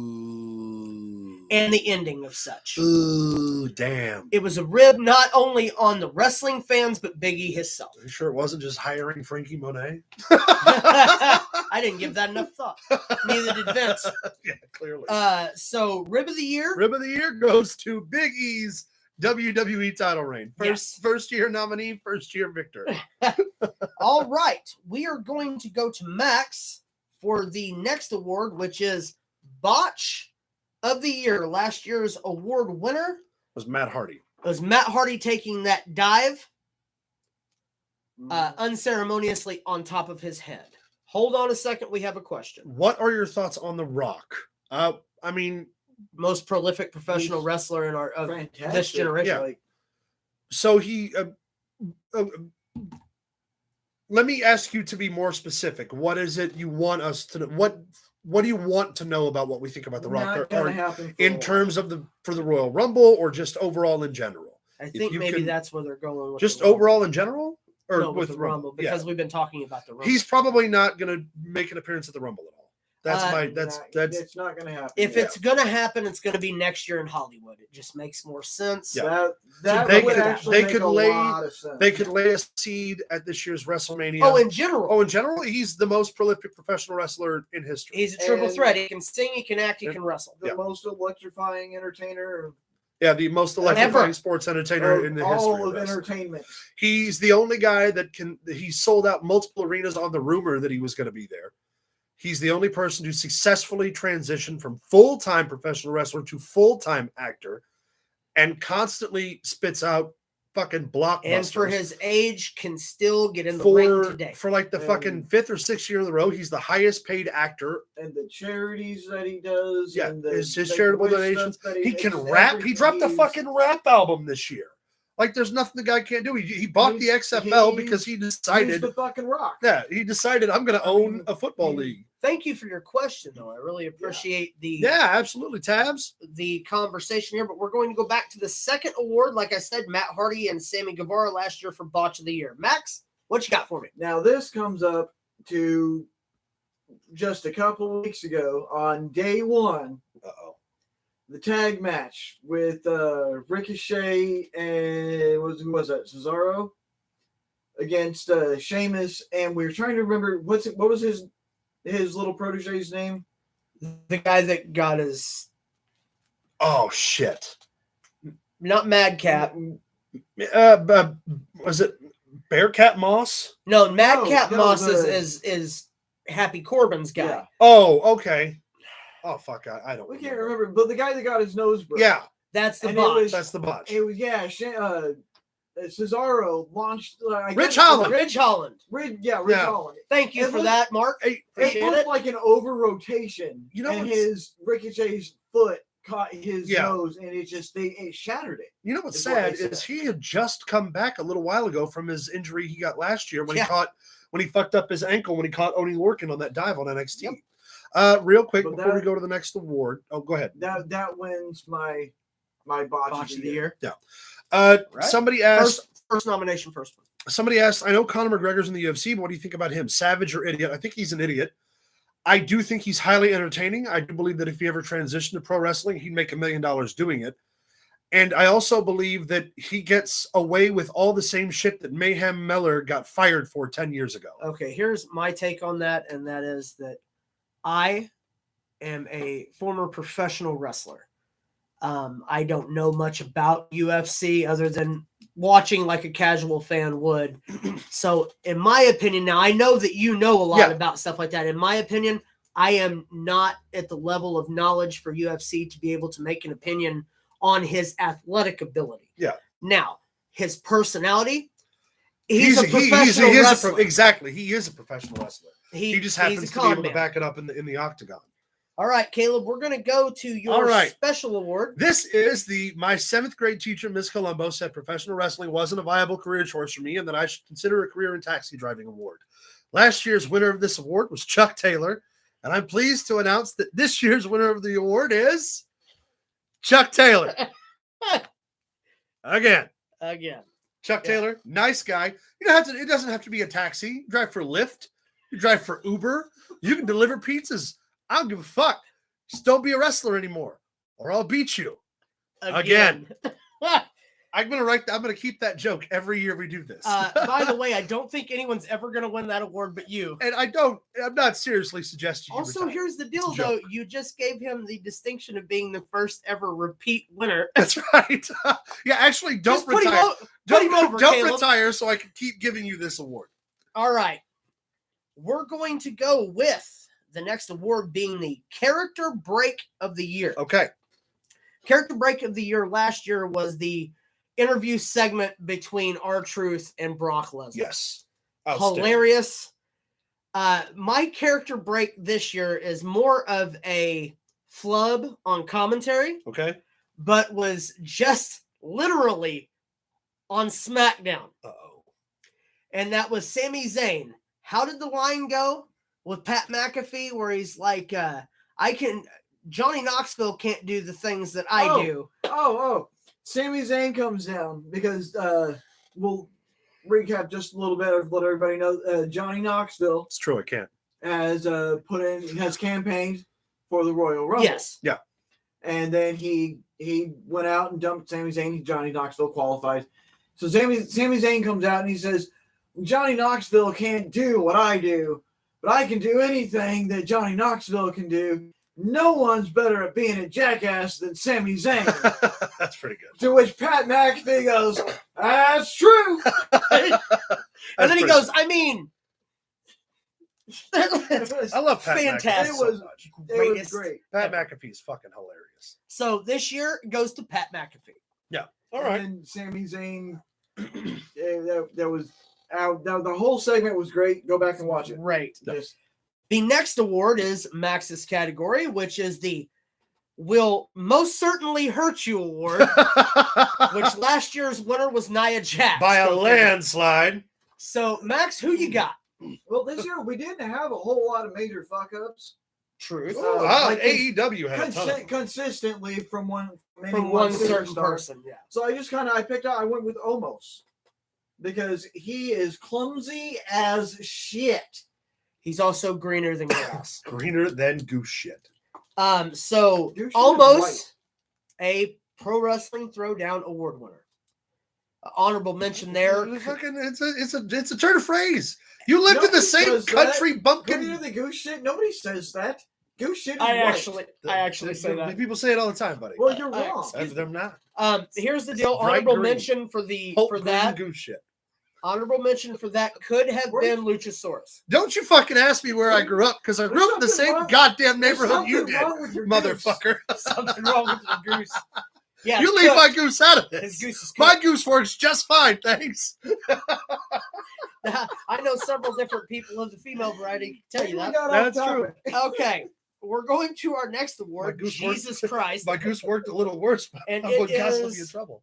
and the ending of such. Ooh, damn. It was a rib not only on the wrestling fans, but Big E himself. Are you sure it wasn't just hiring Frankie Monet? I didn't give that enough thought. Neither did Vince. Yeah, clearly. So Rib of the Year. Rib of the Year goes to Big E's WWE title reign. First year nominee, first year victor. All right. We are going to go to Max for the next award, which is Botch of the Year. Last year's award winner was Matt Hardy. Was Matt Hardy taking that dive unceremoniously on top of his head. Hold on a second. We have a question. What are your thoughts on The Rock? I mean, most prolific professional wrestler in our this generation. Yeah. So he. Let me ask you to be more specific. What is it you want us to know? What do you want to know about what we think about The Rock? In terms of for the Royal Rumble, or just overall in general? I think maybe that's where they're going with just overall in general, or no, with the Rumble, because we've been talking about the Rumble. He's probably not going to make an appearance at the Rumble at all. That's it's not going to happen. If it's going to happen, it's going to be next year in Hollywood. It just makes more sense. Yeah. They could lay a seed at this year's WrestleMania. Oh, in general, he's the most prolific professional wrestler in history. He's a triple threat. He can sing, he can act, he can wrestle. The most electrifying entertainer. Yeah, the most electrifying sports entertainer in the history of entertainment. He's the only guy that he sold out multiple arenas on the rumor that he was going to be there. He's the only person to successfully transition from full-time professional wrestler to full-time actor, and constantly spits out fucking blockbusters. And for his age, can still get in the ring today. For like the fucking 5th or 6th year in a row, he's the highest paid actor. And the charities that he does. Yeah, and his charitable donations. He can rap. He dropped a fucking rap album this year. Like, there's nothing the guy can't do. He bought the XFL because he decided. He's the fucking Rock. Yeah, he decided, I'm going to own a football league. Thank you for your question, though. I really appreciate the absolutely, Tabs. The conversation here. But we're going to go back to the second award. Like I said, Matt Hardy and Sammy Guevara last year for Botch of the Year. Max, what you got for me? Now, this comes up to just a couple of weeks ago on day one. The tag match with Ricochet and who was that? Cesaro against Sheamus, and we were trying to remember what was his little protege's name? The guy that got his not Madcap. Was it Bearcat Moss? No, Madcap Moss is Happy Corbin's guy. Yeah. Oh, okay. Oh fuck! I don't. We can't remember, but the guy that got his nose broke. Yeah, that's the Botch. That's the Botch. It was Cesaro launched Ridge Holland. Ridge Holland. Ridge Yeah. Holland. Thank you for that, Mark. Hey, Appreciate It looked it. like an over rotation, You know and what's- his Ricochet's foot caught his Yeah. nose, and it shattered it. You know what's is what they sad said. is he had just come back a little while ago from his injury he got last year when Yeah. he fucked up his ankle when he caught Oni Lorcan on that dive on NXT. Yep. Real quick But before we that- go to the next award. Oh, go ahead. That wins my botch Of the year. Right. Right. Somebody asked. First nomination, first one. Somebody asked. I know Conor McGregor's in the UFC, but what do you think about him? Savage or idiot? I think he's an idiot. I do think he's highly entertaining. I do believe that if he ever transitioned to pro wrestling, he'd make $1 million doing it. And I also believe that he gets away with all the same shit that Mayhem Miller got fired for 10 years ago. Okay, here's my take on that, and that is that I am a former professional wrestler. I don't know much about UFC other than watching like a casual fan would. So, in my opinion, now I know that you know a lot about stuff like that. In my opinion, I am not at the level of knowledge for UFC to be able to make an opinion on his athletic ability. Yeah. Now, his personality, he's a professional wrestler. Exactly. He is a professional wrestler. He just he's a happens to be con able to man. back it up in the octagon. All right, Caleb, we're going to go to your All right. special award. This is my 7th grade teacher, Miss Colombo, said professional wrestling wasn't a viable career choice for me and that I should consider a career in taxi driving award. Last year's winner of this award was Chuck Taylor, and I'm pleased to announce that this year's winner of the award is Chuck Taylor. Again. Chuck Taylor, nice guy. You don't have to. It doesn't have to be a taxi. You drive for Lyft. You drive for Uber. You can deliver pizzas. I don't give a fuck. Just don't be a wrestler anymore, or I'll beat you. Again. I'm gonna keep that joke every year we do this. By the way, I don't think anyone's ever going to win that award but you. And I'm not seriously suggesting you Also, retire. here's the deal, It's a though. joke. You just gave him the distinction of being the first ever repeat winner. That's right. Yeah, actually, don't Just put him retire. put him over, Don't Caleb. retire so I can keep giving you this award. All right. We're going to go with the next award being the Character Break of the Year. Okay. Character Break of the Year last year was the interview segment between R-Truth and Brock Lesnar. Yes. Outstanding. Hilarious. My character break this year is more of a flub on commentary, Okay. but was just literally on SmackDown. Uh-oh. And that was Sami Zayn. How did the line go with Pat McAfee where he's like, Johnny Knoxville can't do the things that I do. Sami Zayn comes down because we'll recap just a little bit of what everybody knows. Johnny Knoxville It's true, I can't. has campaigned for the Royal Rumble. Yes. Yeah. And then he went out and dumped Sami Zayn. Johnny Knoxville qualified. So Sami Zayn comes out and he says, Johnny Knoxville can't do what I do, but I can do anything that Johnny Knoxville can do. No one's better at being a jackass than Sami Zayn. That's pretty good. To which Pat McAfee goes, that's true. And then he goes, I mean, I love Pat fantastic. McAfee so much. It was great. Pat McAfee's fucking hilarious. So this year it goes to Pat McAfee. All right. And Sami Zayn, the whole segment was great. Go back and watch it. Right. Just, The next award is Max's category, which is the Will Most Certainly Hurt You award, which last year's winner was Nia Jax. By a Go figure. landslide. So, Max, who you got? well, this year we didn't have a whole lot of major fuck ups. Truth. Like AEW had a ton of them. Consistently from one certain superstar. person. Yeah. So I went with Omos because he is clumsy as shit. He's also greener than grass. Greener than goose shit. So Goose shit is almost a Pro Wrestling Throwdown award winner. Honorable mention there. It's a turn of phrase. You lived in the Nobody same says country, Greener bumpkin. than goose shit. Nobody says that. Goose shit is I white. actually say that. People say it all the time, buddy. Well, you're I- wrong. They're not. Here's the deal. Bright Honorable green. mention for the Hope for green that. goose shit. Honorable mention for that could have Where- been Luchasaurus. Don't you fucking ask me where I grew up, because I grew up in the There's same something wrong- goddamn There's neighborhood you something did, wrong with your goose. motherfucker. Something wrong with the goose. Yeah, You leave my goose out of his this. goose is My cooked. goose works just fine, thanks. I know several different people of the female variety can tell you that. That's true. Okay, we're going to our next award. My goose Jesus worked. Christ. My goose worked a little worse, but And I it would constantly be in is- trouble.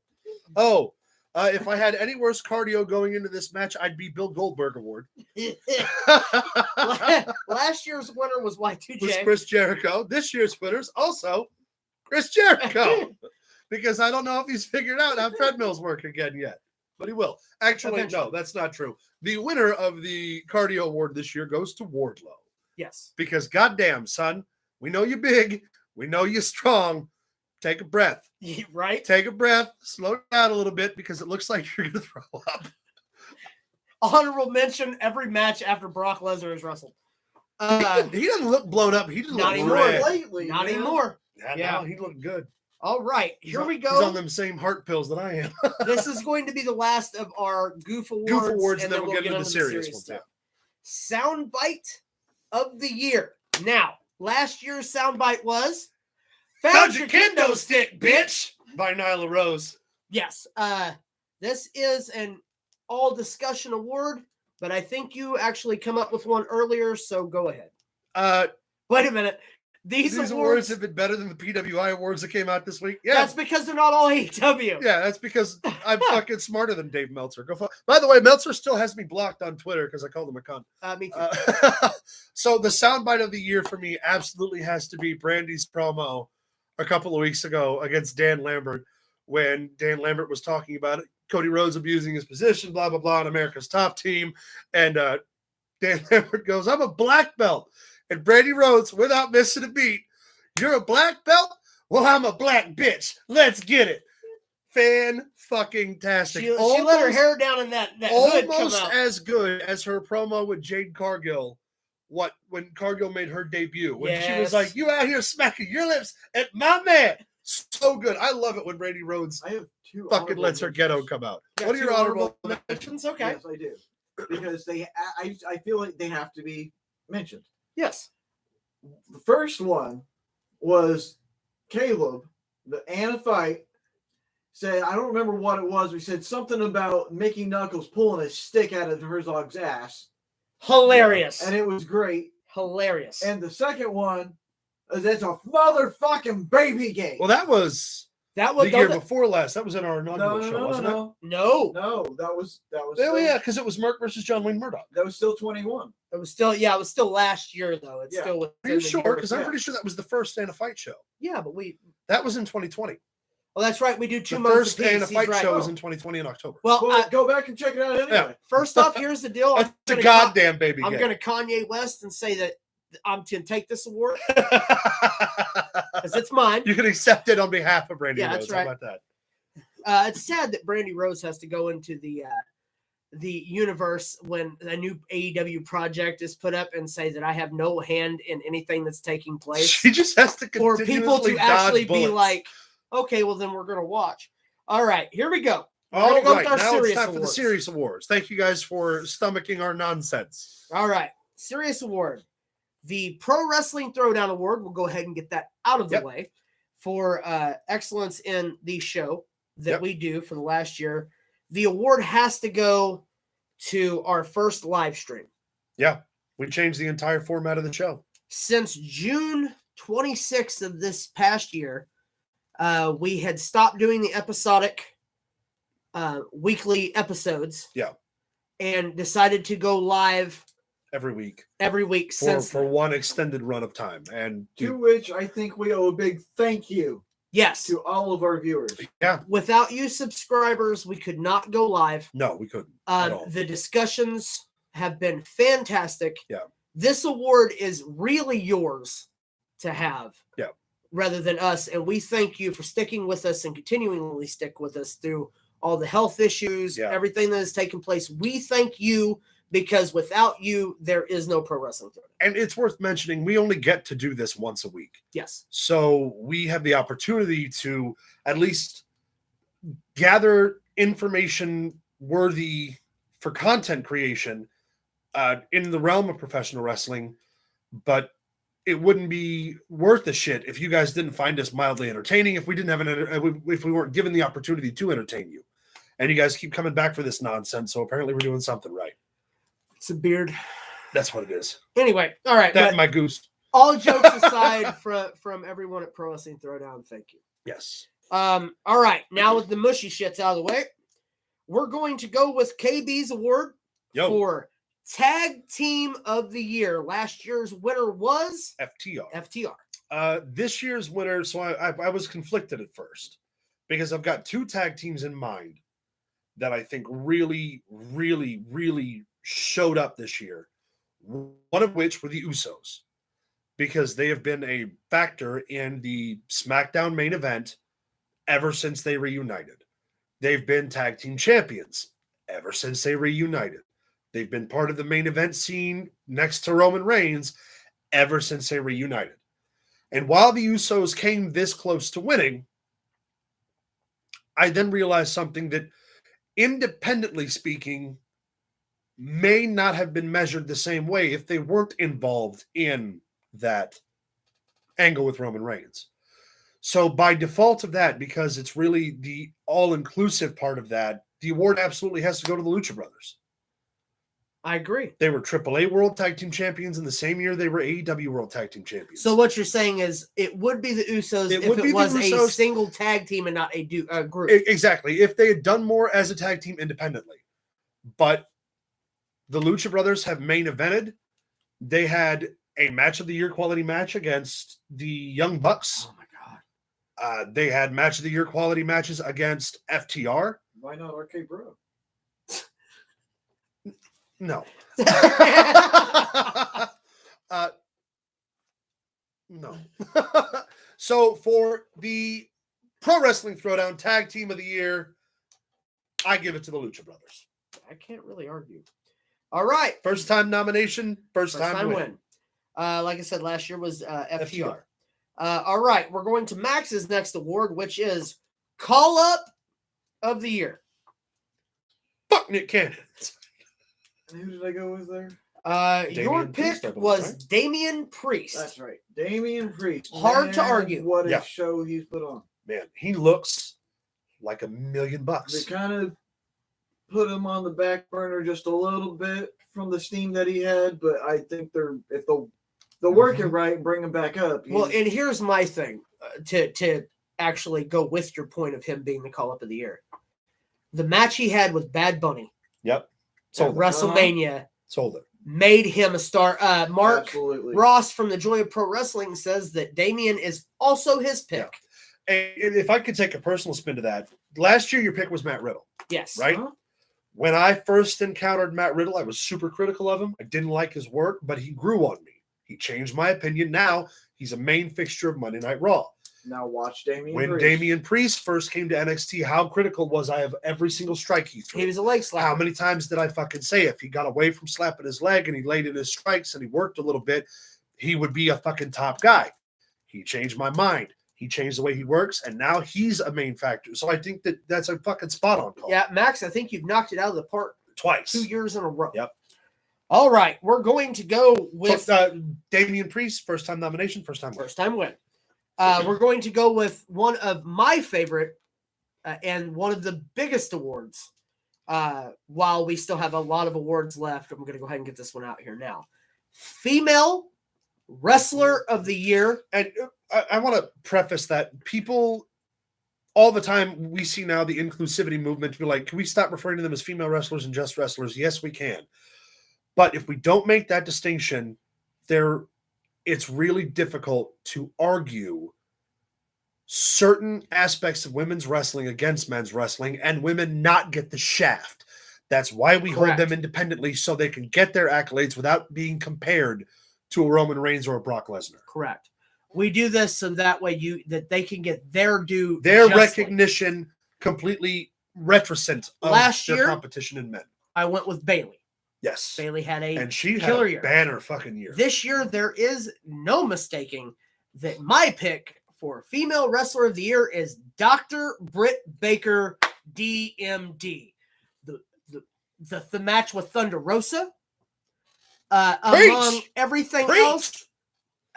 Oh, if I had any worse cardio going into this match, I'd be Bill Goldberg award. Last year's winner was Was Y2J. Chris Jericho. This year's winner's also Chris Jericho. Because I don't know if he's figured out how treadmills work again yet. But he will. Actually, Eventually. no, that's not true. The winner of the cardio award this year goes to Wardlow. Yes. Because goddamn, son, we know you're big. We know you're strong. Take a breath. Right? Take a breath. Slow down a little bit because it looks like you're going to throw up. Honorable mention every match after Brock Lesnar is wrestled. He doesn't look blown up. He just Not looks anymore. red. Lately, Not man. anymore. Yeah, no, he looked good. All right. Here we He's on go. them same heart pills that I am. This is going to be the last of our goof awards. Goof awards, and then we'll get into the serious ones. stuff. Soundbite of the year. Now, last year's soundbite was Found your kendo stick, bitch, by Nyla Rose. Yes. This is an all discussion award, but I think you actually come up with one earlier, so go ahead. Wait a minute. These awards have been better than the PWI awards that came out this week. Yeah, That's because they're not all AEW. yeah, that's because I'm fucking smarter than Dave Meltzer. By the way, Meltzer still has me blocked on Twitter because I called him a cunt. Me too. So the soundbite of the year for me absolutely has to be Brandy's promo a couple of weeks ago against Dan Lambert, when Dan Lambert was talking about it, Cody Rhodes abusing his position, blah, blah, blah, on America's top team. And Dan Lambert goes, I'm a black belt. And Brandy Rhodes, without missing a beat, you're a black belt? Well, I'm a black bitch. Let's get it. Fan-fucking-tastic. She let her hair down in that hood come Almost out. as good as her promo with Jade Cargill. When Cargill made her debut, when she was Yes. like, "You out here smacking your lips at my man," so good. I love it when Brandy Rhodes I have two fucking honorable lets her mentions. ghetto come out. Got What are your two honorable mentions? Okay. Yes, I do. Because I feel like they have to be mentioned. Yes. The first one was Caleb, the Anna fight, said, I don't remember what it was. We said something about Mickey Knuckles pulling a stick out of Herzog's ass. Hilarious. And it was great. Hilarious. And the second one is it's a motherfucking baby game. Well, that was that was the year before last. That was in our inaugural show, wasn't it? No. That was Oh, still, yeah, because it was Merck versus John Wayne Murdoch. that was still 21. It was still last year though. It's Yeah. still within Are you the sure? year. Because I'm pretty sure that was the first Anna Fight show. Yeah, but That was in 2020. well, that's right. We do 2 The months first apiece. Anna He's Fight right. show was in 2020 in October. Well, Well, go back and check it out anyway. first off, here's the deal. That's a goddamn baby I'm game. going to Kanye West and say that I'm to take this award because it's mine. You can accept it on behalf of Brandy Yeah, Rhodes. that's right. How about that? It's sad that Brandy Rose has to go into the universe when a new AEW project is put up and say that I have no hand in anything that's taking place. She just has to For people continuously to actually dodge be bullets. like, okay, well then we're going to watch. All right, here we go. We're All gonna go right, with our now it's serious time for the awards. serious awards. Thank you guys for stomaching our nonsense. All right, serious award. The Pro Wrestling Throwdown Award. We'll go ahead and get that out of the Yep. way for excellence in the show that Yep. we do for the last year. The award has to go to our first live stream. Yeah, we changed the entire format of the show. Since June 26th of this past year, we had stopped doing the episodic weekly episodes. Yeah. And decided to go live Every week every week since for one extended run of time. And To which I think we owe a big thank you yes. to all of our viewers. yeah, Without you subscribers, we could not go live. no, we couldn't at all. The discussions have been fantastic. Yeah. This award is really yours to have. Yeah. Rather than us. And we thank you for sticking with us and continually stick with us through all the health issues, Yeah. everything that has taken place. We thank you because without you, there is no pro wrestling. And it's worth mentioning, we only get to do this once a week. Yes. So we have the opportunity to at least gather information worthy for content creation in the realm of professional wrestling, but it wouldn't be worth the shit if you guys didn't find us mildly entertaining, if we didn't have if we weren't given the opportunity to entertain you. And you guys keep coming back for this nonsense, so apparently we're doing something right. It's a beard. That's what it is. Anyway, all right. That and my goose. All jokes aside from everyone at Pro Wrestling Throwdown, thank you. Yes. All right. Now with the mushy shits out of the way, we're going to go with KB's award for Tag Team of the Year. Last year's winner was FTR. This year's winner, so I was conflicted at first because I've got two tag teams in mind that I think really, really, really showed up this year. One of which were the Usos, because they have been a factor in the SmackDown main event ever since they reunited. They've been tag team champions ever since they reunited. They've been part of the main event scene next to Roman Reigns ever since they reunited. And while the Usos came this close to winning, I then realized something that, independently speaking, may not have been measured the same way if they weren't involved in that angle with Roman Reigns. So by default of that, because it's really the all-inclusive part of that, the award absolutely has to go to the Lucha Brothers. I agree. They were AAA World Tag Team Champions in the same year they were AEW World Tag Team Champions. So what you're saying is it would be the Usos if it was a single tag team and not a group. Exactly. If they had done more as a tag team independently. But the Lucha Brothers have main evented. They had a match of the year quality match against the Young Bucks. Oh my God. They had match of the year quality matches against FTR. Why not RK Bro? No. No. So for the Pro Wrestling Throwdown Tag Team of the Year, I give it to the Lucha Brothers. I can't really argue. All right. First time nomination, first time win. Like I said, last year was FTR. All right. We're going to Max's next award, which is Call Up of the Year. Fuck Nick Cannon. Who did I go with there? Your pick was right? Damien Priest. That's right. Damien Priest. Hard to argue. What a show he's put on. Man, he looks like $1 million. They kind of put him on the back burner just a little bit from the steam that he had, but I think if they'll work it right and bring him back up. Well, and here's my thing to actually go with your point of him being the call up of the year. The match he had with Bad Bunny. Yep. Sold WrestleMania. Sold it. Made him a star. Mark Absolutely. Ross from the Joy of Pro Wrestling says that Damien is also his pick. Yeah. And if I could take a personal spin to that, last year your pick was Matt Riddle. Yes. Right? Uh-huh. When I first encountered Matt Riddle, I was super critical of him. I didn't like his work, but he grew on me. He changed my opinion. Now he's a main fixture of Monday Night Raw. Now watch Damien When Priest. Damien Priest first came to NXT, how critical was I of every single strike he threw? He was a leg slapper. How many times did I fucking say if he got away from slapping his leg and he laid in his strikes and he worked a little bit, he would be a fucking top guy. He changed my mind. He changed the way he works, and now he's a main factor. So I think that's a fucking spot on call. Yeah, Max, I think you've knocked it out of the park twice. 2 years in a row. Yep. All right, we're going to go with Damien Priest, first time nomination, first time win. First time win. We're going to go with one of my favorite and one of the biggest awards. While we still have a lot of awards left, I'm going to go ahead and get this one out here now. Female Wrestler of the Year. And I want to preface that people all the time, we see now the inclusivity movement be like, can we stop referring to them as female wrestlers and just wrestlers? Yes, we can. But if we don't make that distinction, it's really difficult to argue certain aspects of women's wrestling against men's wrestling and women not get the shaft. That's why we hold them independently, so they can get their accolades without being compared to a Roman Reigns or a Brock Lesnar. Correct. We do this so that way that they can get their due, their recognition, completely reticent of last their year, competition in men. I went with Bayley. Yes. Bayley had and she killer had a year. Banner fucking year. This year, there is no mistaking that my pick for Female Wrestler of the Year is Dr. Britt Baker, DMD. The match with Thunder Rosa. Among everything else,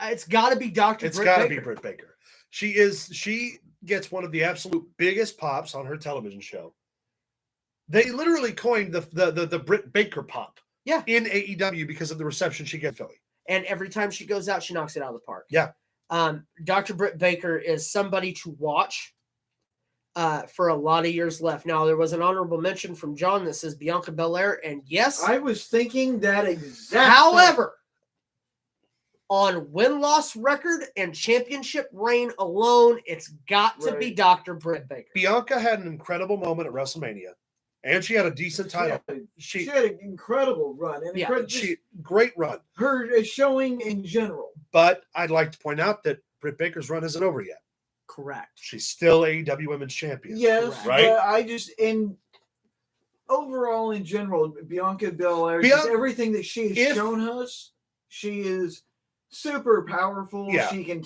It's got to be Dr. It's Britt got to Baker. be Britt Baker. She gets one of the absolute biggest pops on her television show. They literally coined the Britt Baker pop. Yeah. In AEW because of the reception she gets in Philly. And every time she goes out, she knocks it out of the park. Yeah. Dr. Britt Baker is somebody to watch for a lot of years left. Now, there was an honorable mention from John that says Bianca Belair, and yes. I was thinking that exactly. However, on win-loss record and championship reign alone, it's got to be Dr. Britt Baker. Bianca had an incredible moment at WrestleMania, and she had a decent title. She had an incredible run. Great run. Her showing in general. But I'd like to point out that Britt Baker's run isn't over yet. Correct. She's still AEW Women's Champion. Yes, right? But overall in general, Bianca Belair, everything that she has shown us, she is super powerful. Yeah. She can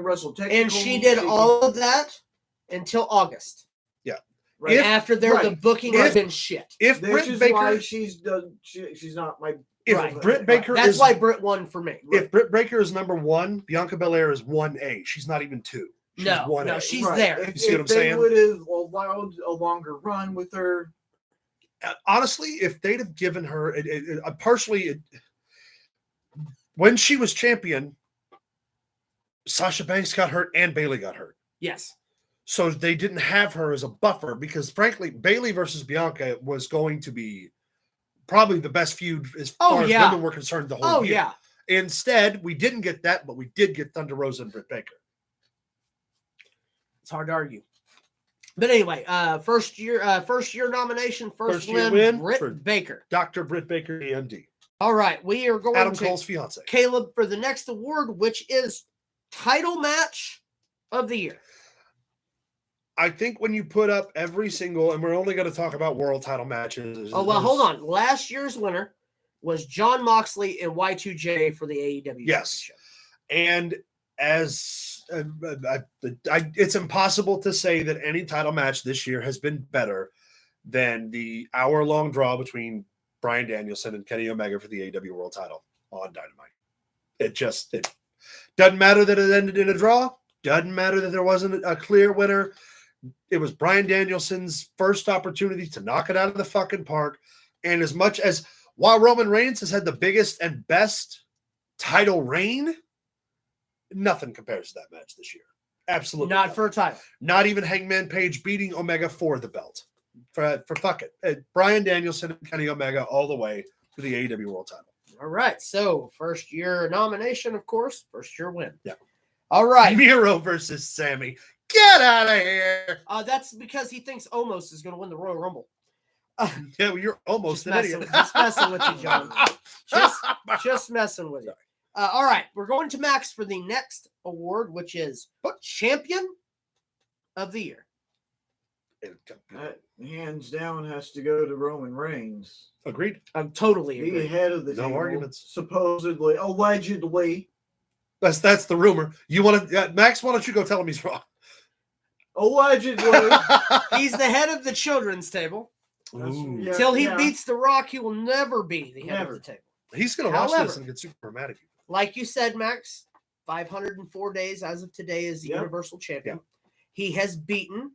wrestle technical. And she did all of that until August. Yeah. Right after the booking has been shit. If this Britt is Baker, why she's not my. If Britt Baker, that's why Britt won for me. If Britt Baker is number 1, Bianca Belair is 1A. She's not even 2. She's 1A. No, she's there. You see what I'm saying? They would have allowed a longer run with her. Honestly, if they'd have given her when she was champion, Sasha Banks got hurt and Bayley got hurt. Yes. So they didn't have her as a buffer because, frankly, Bayley versus Bianca was going to be probably the best feud as far as women were concerned the whole year. Yeah. Instead, we didn't get that, but we did get Thunder Rosa and Britt Baker. It's hard to argue. But anyway, first year nomination, first year win, Britt Baker. Dr. Britt Baker, END. All right, we are going Adam to Cole's fiance. Caleb for the next award, which is title match of the year. I think when you put up every single, and we're only going to talk about world title matches. Oh, well, hold on. Last year's winner was Jon Moxley and Y2J for the AEW. Yes. And as it's impossible to say that any title match this year has been better than the hour-long draw between Bryan Danielson and Kenny Omega for the AEW world title on Dynamite. It doesn't matter that it ended in a draw. Doesn't matter that there wasn't a clear winner. It was Bryan Danielson's first opportunity to knock it out of the fucking park. And as much as while Roman Reigns has had the biggest and best title reign, nothing compares to that match this year. Absolutely not for a title. Not even Hangman Page beating Omega for the belt. For fuck it. Bryan Danielson and Kenny Omega all the way to the AEW world title. All right. So first year nomination, of course. First year win. Yeah. All right. Miro versus Sammy. Get out of here. That's because he thinks Omos is going to win the Royal Rumble. Yeah, well, you're almost an idiot. Just messing with you, John. Just messing with you. All right. We're going to Max for the next award, which is Champion of the Year. Hands down has to go to Roman Reigns. Agreed. I'm totally agreed. The head of the no table, arguments. Supposedly, allegedly. That's the rumor. You want to, Max? Why don't you go tell him he's wrong? Allegedly, he's the head of the children's table. Until he beats The Rock, he will never be the head of the table. He's going to watch this and get super mad at you. Like you said, Max, 504 days as of today is the Universal Champion. Yep. He has beaten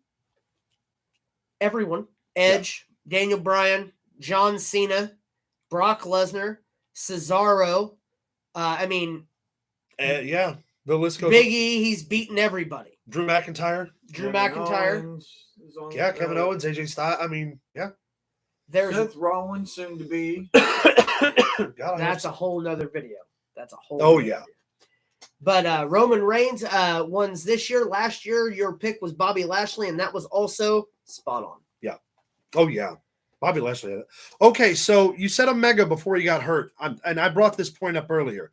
everyone. Edge, Daniel Bryan, John Cena, Brock Lesnar, Cesaro. The list goes. Big E, he's beaten everybody. Drew McIntyre. Kevin Owens, AJ Styles. There's Seth Rollins soon to be. That's a whole nother video. That's a whole. Video. But Roman Reigns won this year. Last year, your pick was Bobby Lashley, and that was also spot on. Yeah. Oh yeah, Bobby Lashley had it. Okay, so you said Omega before he got hurt, and I brought this point up earlier.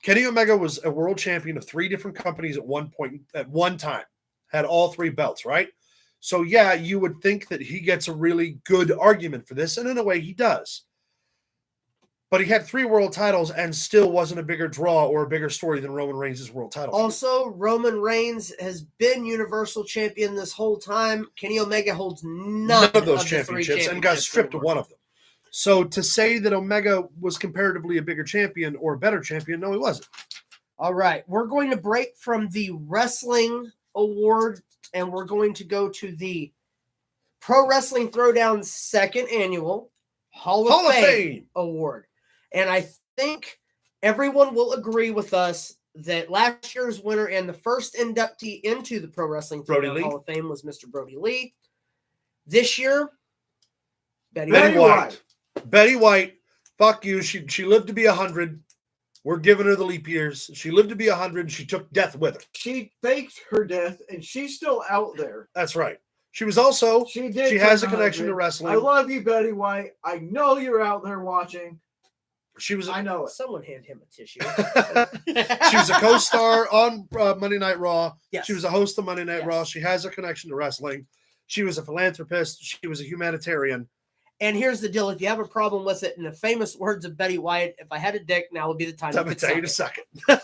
Kenny Omega was a world champion of 3 different companies at one time. Had all 3 belts, right? So yeah, you would think that he gets a really good argument for this, and in a way he does. But he had 3 world titles and still wasn't a bigger draw or a bigger story than Roman Reigns' world title. Also, Roman Reigns has been Universal Champion this whole time. Kenny Omega holds none of those championships and got stripped of one of them. So to say that Omega was comparatively a bigger champion or a better champion, no, he wasn't. All right. We're going to break from the Wrestling Award and we're going to go to the Pro Wrestling Throwdown second annual Hall of Fame Award. And I think everyone will agree with us that last year's winner and the first inductee into the Pro Wrestling Throwdown Hall of Fame was Mr. Brody Lee. This year, Betty White. Betty White, fuck you. She lived to be 100. We're giving her the leap years. She lived to be 100. She took death with her. She faked her death, and she's still out there. That's right. She was also. She has a connection to wrestling. I love you, Betty White. I know you're out there watching. I know it. Someone hand him a tissue. She was a co-star on Monday Night Raw. Yes. She was a host of Monday Night Raw. She has a connection to wrestling. She was a philanthropist. She was a humanitarian. And here's the deal. If you have a problem with it, in the famous words of Betty White, if I had a dick, now would be the time to tell you to suck it.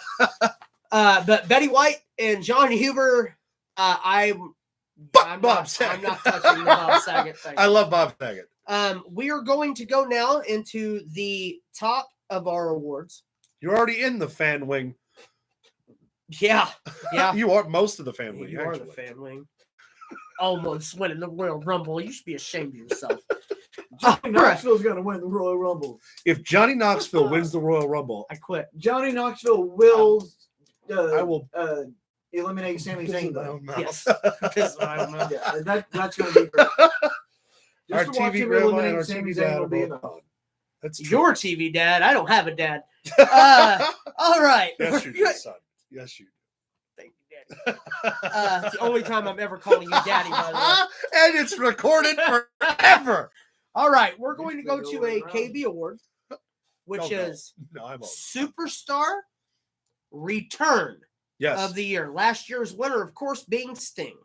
But Betty White and John Huber, I'm not touching the Bob Saget thing. I love Bob Saget. We are going to go now into the top of our awards. You're already in the fan wing. Yeah. You are most of the fan wing. You are the fan wing. Almost winning the Royal Rumble. You should be ashamed of yourself. Johnny Knoxville's going to win the Royal Rumble. If Johnny Knoxville wins the Royal Rumble, I quit. Johnny Knoxville will. I will eliminate Sami Zayn. Though. Yes. That's going to be great. Our TV grandma and our TV dad will be enough. That's true. Your TV dad. I don't have a dad. All right. Yes, you do, son. Yes, you do. Thank you, Daddy. It's the only time I'm ever calling you Daddy, by the way. And it's recorded forever. All right. We're going to go to a KB award, which is Superstar Return of the Year. Last year's winner, of course, being Sting.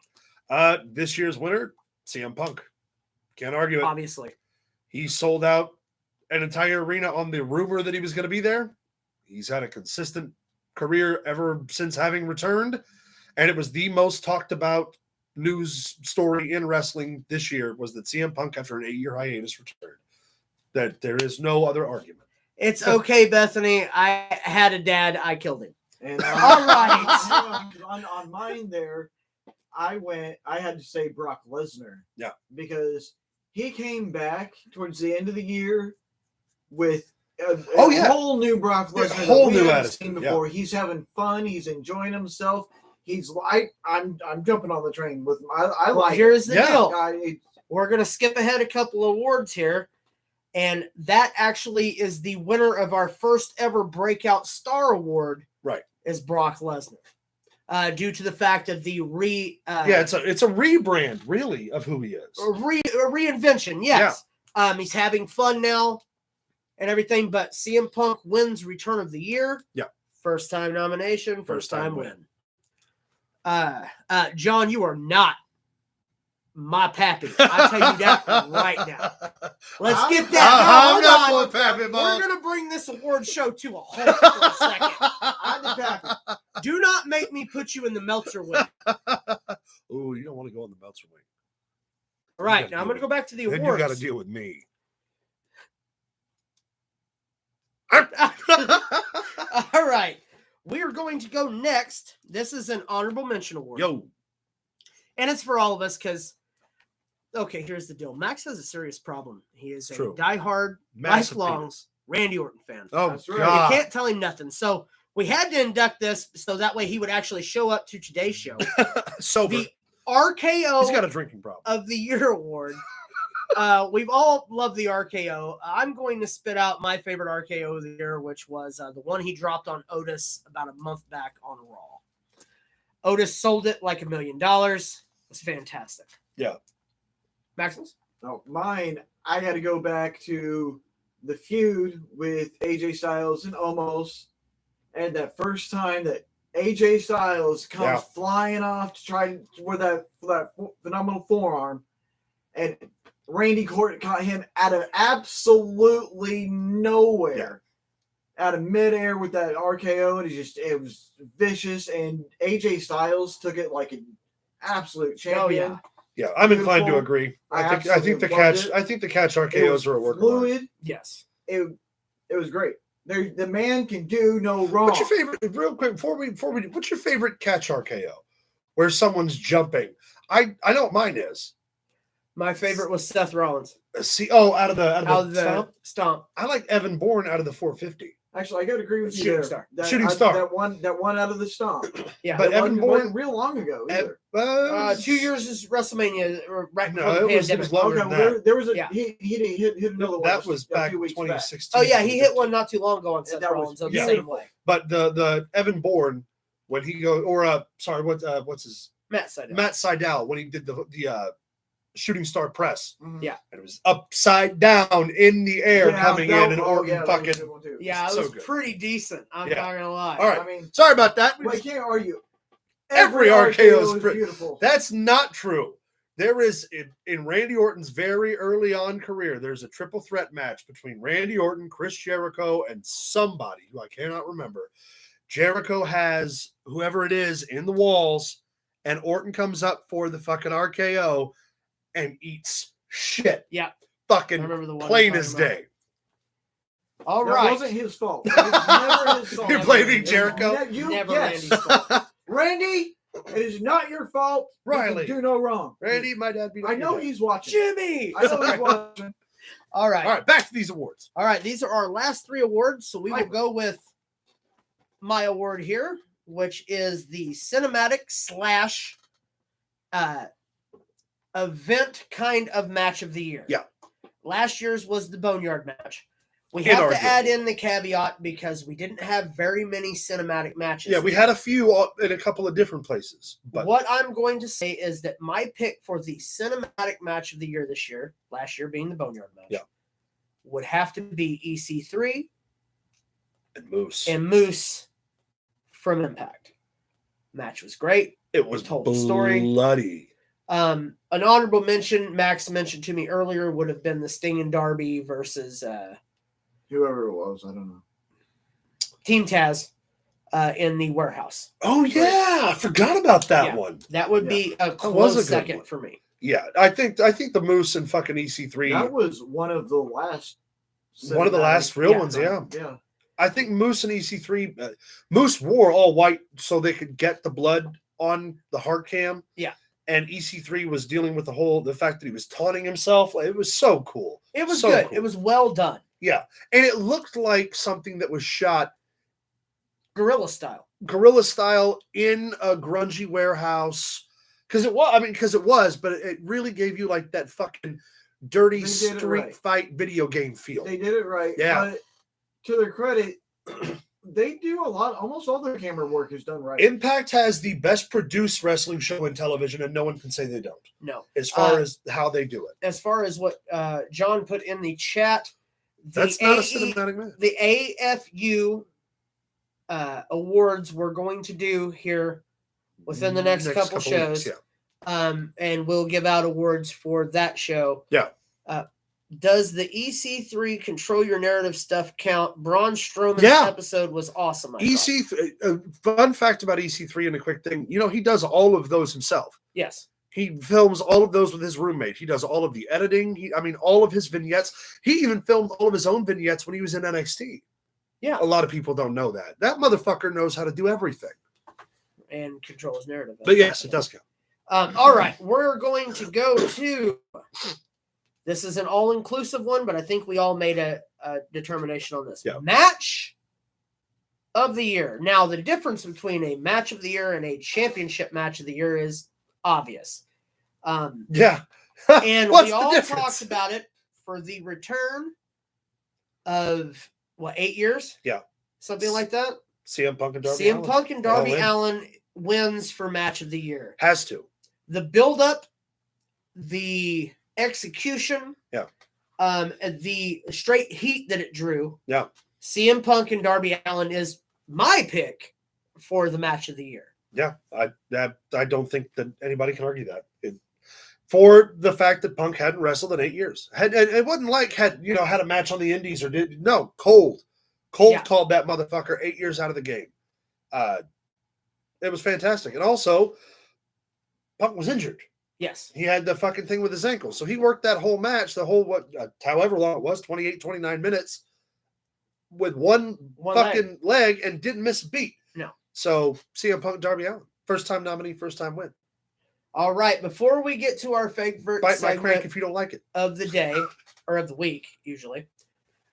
This year's winner, CM Punk. Can't argue it. Obviously. He sold out an entire arena on the rumor that he was going to be there. He's had a consistent career ever since having returned. And it was the most talked about news story in wrestling this year was that CM Punk, after an 8-year hiatus, returned. That there is no other argument. It's okay, Bethany. I had a dad. I killed him. And all right. On mine there, I had to say Brock Lesnar. Yeah. Because he came back towards the end of the year with a whole new Brock Lesnar. Whole new attitude. Seen before. Yeah. He's having fun. He's enjoying himself. He's like, I'm jumping on the train with him. I like. Here's the deal. We're gonna skip ahead a couple of awards here, and that actually is the winner of our first ever Breakout Star Award. Right. Is Brock Lesnar. Due to the fact of the it's a rebrand, really, of who he is. A reinvention, yes. Yeah. He's having fun now and everything, but CM Punk wins Return of the Year. Yeah. First time nomination, first time win. John, you are not my pappy. I'll tell you that right now. Let's get that. Hold on. We're going to bring this award show to a halt for a second. I'm the pappy. Do not make me put you in the Meltzer wing. Oh, you don't want to go in the Meltzer wing. All right. Now I'm going to go back to the awards. Then you got to deal with me. All right. We are going to go next. This is an honorable mention award. Yo. And it's for all of us because, okay, here's the deal. Max has a serious problem. He is a diehard, lifelong Randy Orton fan. Oh, that's right. You can't tell him nothing. So we had to induct this so that way he would actually show up to today's show. Sober. The RKO He's got a drinking problem. Of the Year award. We've all loved the RKO. I'm going to spit out my favorite RKO of the year, which was the one he dropped on Otis about a month back on Raw. Otis sold it like $1 million. It was fantastic. Yeah. Maximus? Oh, mine, I got to go back to the feud with AJ Styles and Omos. And that first time that AJ Styles comes flying off to try for that phenomenal forearm. And Randy Orton caught him out of absolutely nowhere, out of midair with that RKO, and it was vicious. And AJ Styles took it like an absolute champion. Yeah, I'm inclined to agree. I think the catch RKOs are at work. Fluid. Yes, it was great. The man can do no wrong. What's your favorite? Real quick before we what's your favorite catch RKO? Where someone's jumping. I know what mine is. My favorite was Seth Rollins. Out of the stomp. I like Evan Bourne out of the 450. Actually, I got to agree with you Shooting there. star. Shooting star. That one out of the stomp. Yeah, but Evan Bourne wasn't real long ago either. 2 years is WrestleMania right before No, the it pandemic. was longer than that. There was a he hit another one. That was back a few weeks 2016. Oh yeah, he hit one not too long ago on Seth that was Rollins the beautiful. same way. But the Evan Bourne when he goes what's his Matt Sydal when he did the shooting star press. Mhm. Yeah. And it was upside down in the air Yeah, coming in and Orton that was fucking a good one too. Yeah, it So was good. pretty decent. I'm Yeah. not gonna lie. All right. I mean, Sorry about that. well, you can't argue. Every RKO is beautiful. That's not true. There is in Randy Orton's very early on career, there's a triple threat match between Randy Orton, Chris Jericho, and somebody who I cannot remember. Jericho has whoever it is in the walls, and Orton comes up for the fucking RKO and eats shit. Yeah. Fucking I remember the one plain you're as talking about. day. All That right. wasn't his fault. It was never his fault. You're blaming Jericho? Never yes. Randy's fault. Randy, it is not your fault. You can Riley. do no wrong. Randy, my dad beat up I your know dad. he's watching. Jimmy. I know he's watching. All right. All right, back to these awards. All right. These are our last 3 awards. So we will go with my award here, which is the cinematic / event kind of match of the year. Yeah. Last year's was the Boneyard match. We have to Inarguable. add in the caveat because we didn't have very many cinematic matches. Yeah, we had a few in a couple of different places. But What I'm going to say is that my pick for the cinematic match of the year this year, last year being the Boneyard match, would have to be EC3 and Moose from Impact. Match was great. It was told the story. bloody. An honorable mention, Max mentioned to me earlier, would have been the Sting and Darby versus Whoever it was, I don't know. Team Taz in the warehouse. Oh yeah, I forgot about that Yeah. one. That would be a was close a good second one. for me. Yeah, I think the Moose and fucking EC3. That was one of the last. One of the last real ones, yeah. Yeah. I think Moose and EC3. Moose wore all white so they could get the blood on the hard cam. Yeah. And EC3 was dealing with the fact that he was taunting himself. It was so cool. It was So good. cool. It was well done. Yeah, and it looked like something that was shot Guerrilla style. guerrilla style in a grungy warehouse because it was, but it really gave you like that fucking dirty They did it street right. fight video game feel. They did it right. Yeah. But to their credit, they do almost all their camera work is done right. Impact has the best produced wrestling show in television, and no one can say they don't. No. As far as how they do it, As far as what John put in the chat, that's not a cinematic match. the AFU awards we're going to do here within the next couple shows. weeks, yeah. And we'll give out awards for that show. Yeah. Does the EC3 control your narrative stuff count? Braun Strowman's Yeah. episode was awesome. I thought. EC3. Fun fact about EC3 and a quick thing. He does all of those himself. Yes. He films all of those with his roommate. He does all of the editing. All of his vignettes. He even filmed all of his own vignettes when he was in NXT. Yeah. A lot of people don't know that. That motherfucker knows how to do everything. And control his narrative. But yes, it does count. All right. We're going to go to. This is an all-inclusive one, but I think we all made a determination on this. Yeah. Match of the year. Now, the difference between a match of the year and a championship match of the year is obvious. Yeah. And What's we the all difference? talked about it for the return of, 8 years? Yeah. Something like that? CM Punk and Darby CM Allin. Punk and Darby Allin. Allin wins for match of the year. Has to. The build-up, the execution, the straight heat that it drew. Yeah. CM Punk and Darby Allin is my pick for the match of the year. Yeah. I don't think that anybody can argue that. For the fact that Punk hadn't wrestled in 8 years. It wasn't like had a match on the indies or did no Cold Yeah. called that motherfucker 8 years out of the game. It was fantastic. And also Punk was injured. Yes. He had the fucking thing with his ankle. So he worked that whole match, however long it was, 28, 29 minutes, with one fucking leg and didn't miss a beat. No. So CM Punk, Darby Allin, first time nominee, first time win. All right, before we get to our favorite Bite my segment crank if you don't like it of the day or of the week, usually,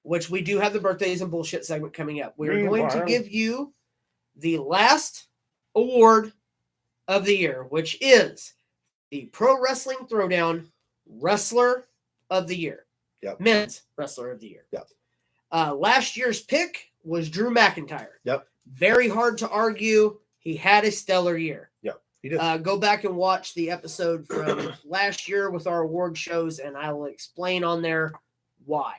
which we do have the birthdays and bullshit segment coming up. We're going to give you the last award of the year, which is the Pro Wrestling Throwdown Wrestler of the Year. Yep. Men's Wrestler of the Year. Yep. Last year's pick was Drew McIntyre. Yep. Very hard to argue. He had a stellar year. Yep. He did. Go back and watch the episode from last year with our award shows, and I will explain on there why.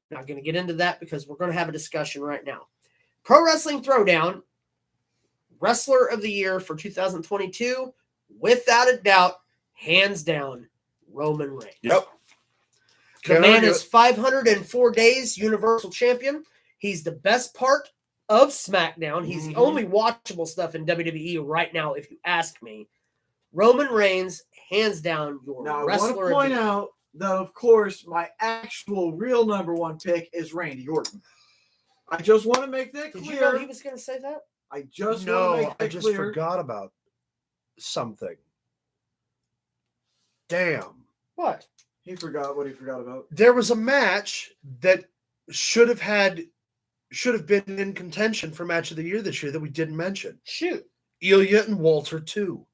Not going to get into that because we're going to have a discussion right now. Pro Wrestling Throwdown, Wrestler of the Year for 2022, without a doubt, hands down, Roman Reigns. Yep. The man is 504 days Universal Champion. He's the best part of SmackDown. He's the only watchable stuff in WWE right now, if you ask me. Roman Reigns, hands down, your wrestler. I want to point out that, of course, my actual real number one pick is Randy Orton. I just want to make that clear. Did you know he was going to say that? I just want to make that I just clear. forgot about something. Damn. What? He forgot what he forgot about. There was a match that should have been in contention for match of the year this year that we didn't mention. Shoot. Ilya and Walter 2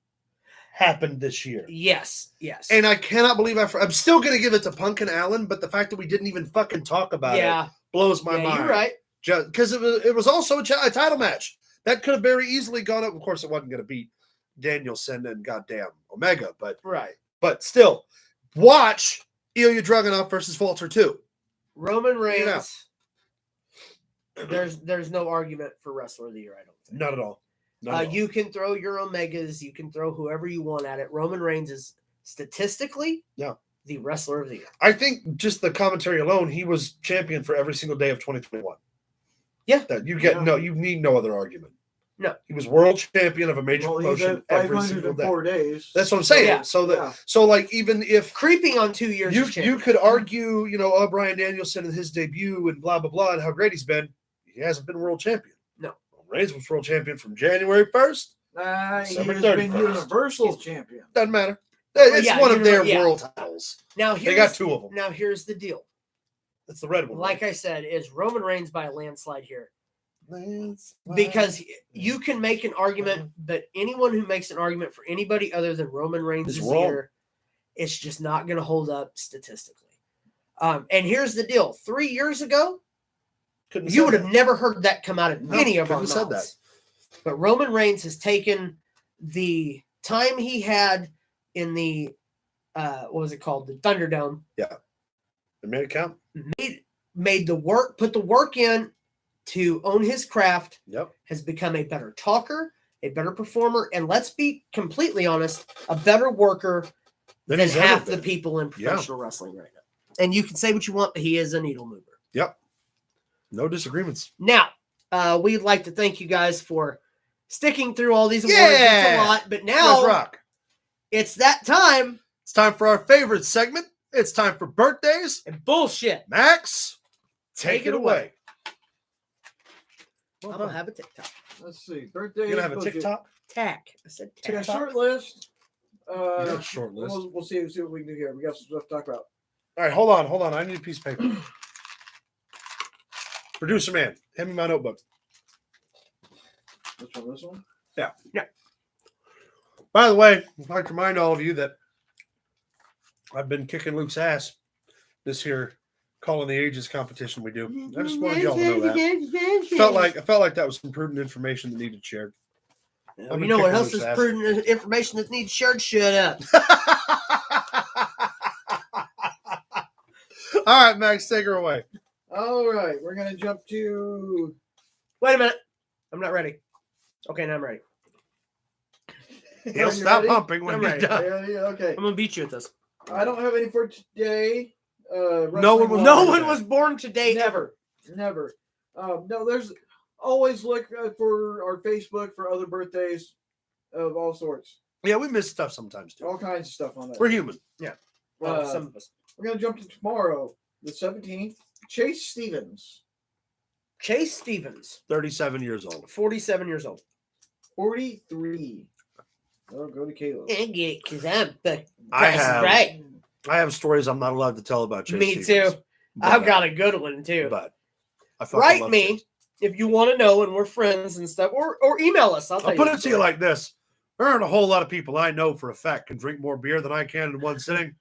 happened this year. Yes. And I cannot believe I'm still going to give it to Punk and Allen, but the fact that we didn't even fucking talk about it blows my mind. You're right. Because it was also a title match. That could have very easily gone up. Of course, it wasn't going to beat Danielson and goddamn Omega, but still, watch Ilya Dragunov versus Walter 2. Roman Reigns. There's no argument for Wrestler of the Year, I don't think. Not at all. You can throw your Omegas, you can throw whoever you want at it. Roman Reigns is statistically the Wrestler of the Year. I think just the commentary alone, he was champion for every single day of 2021. Yeah. You need no other argument. No. He was world champion of a major promotion every single day. 504 days. That's what I'm saying. So like even if creeping on 2 years, you could argue, Bryan Danielson and his debut and blah blah blah and how great he's been. He hasn't been world champion. No. Reigns was world champion from January 1st. He has been Universal champion. Doesn't matter. It's one of their world titles. Now they got two of them. Now here's the deal. That's the red one. Like I said, is Roman Reigns by a landslide here. Because you can make an argument, but anyone who makes an argument for anybody other than Roman Reigns this year, it's just not going to hold up statistically. And here's the deal. 3 years ago, you would have never heard that come out of any of our mouths. Said that. But Roman Reigns has taken the time he had in the, what was it called? The Thunderdome. Yeah. They made it count. Made the work, put the work in to own his craft. Yep. Has become a better talker, a better performer, and let's be completely honest, a better worker than half the people in professional wrestling right now. And you can say what you want, but he is a needle mover. Yep. No disagreements. Now, we'd like to thank you guys for sticking through all these awards. It's a lot, but now it's that time. It's time for our favorite segment. It's time for birthdays and bullshit. Max, take it away. I'm going to have a TikTok. Let's see. Birthdays. You're going to have a TikTok? Tack. I said tack. A short list. Short list. We'll see what we can do here. We got some stuff to talk about. All right, hold on. I need a piece of paper. Producer man, hand me my notebook. This one? Yeah. By the way, I'd like to remind all of you that I've been kicking Luke's ass this here Calling the Ages competition we do. I just wanted y'all to know that. I felt like that was some prudent information that needed shared. You know what else is prudent information that needs shared? Shut up. All right, Max, take her away. All right, we're going to jump to... Wait a minute. I'm not ready. Okay, now I'm ready. He'll stop humping when you're done. Yeah, okay. I'm going to beat you at this. I don't have any for today. No one was born today. Never. No, there's always look for our Facebook for other birthdays of all sorts. Yeah, we miss stuff sometimes too. All kinds of stuff on that. We're human. Yeah. Well, some of us. We're going to jump to tomorrow, the 17th. Chase Stevens. Chase Stevens, 37 years old. 47 years old. 43. Oh, go to Caleb. Because I'm I have, right. I have stories I'm not allowed to tell about Chase Me Stevens, too. but, I've got a good one too. But I fucking Write love me Chase. if you want to know, and we're friends and stuff, or email us. I'll put it to you like this: there aren't a whole lot of people I know for a fact can drink more beer than I can in one sitting.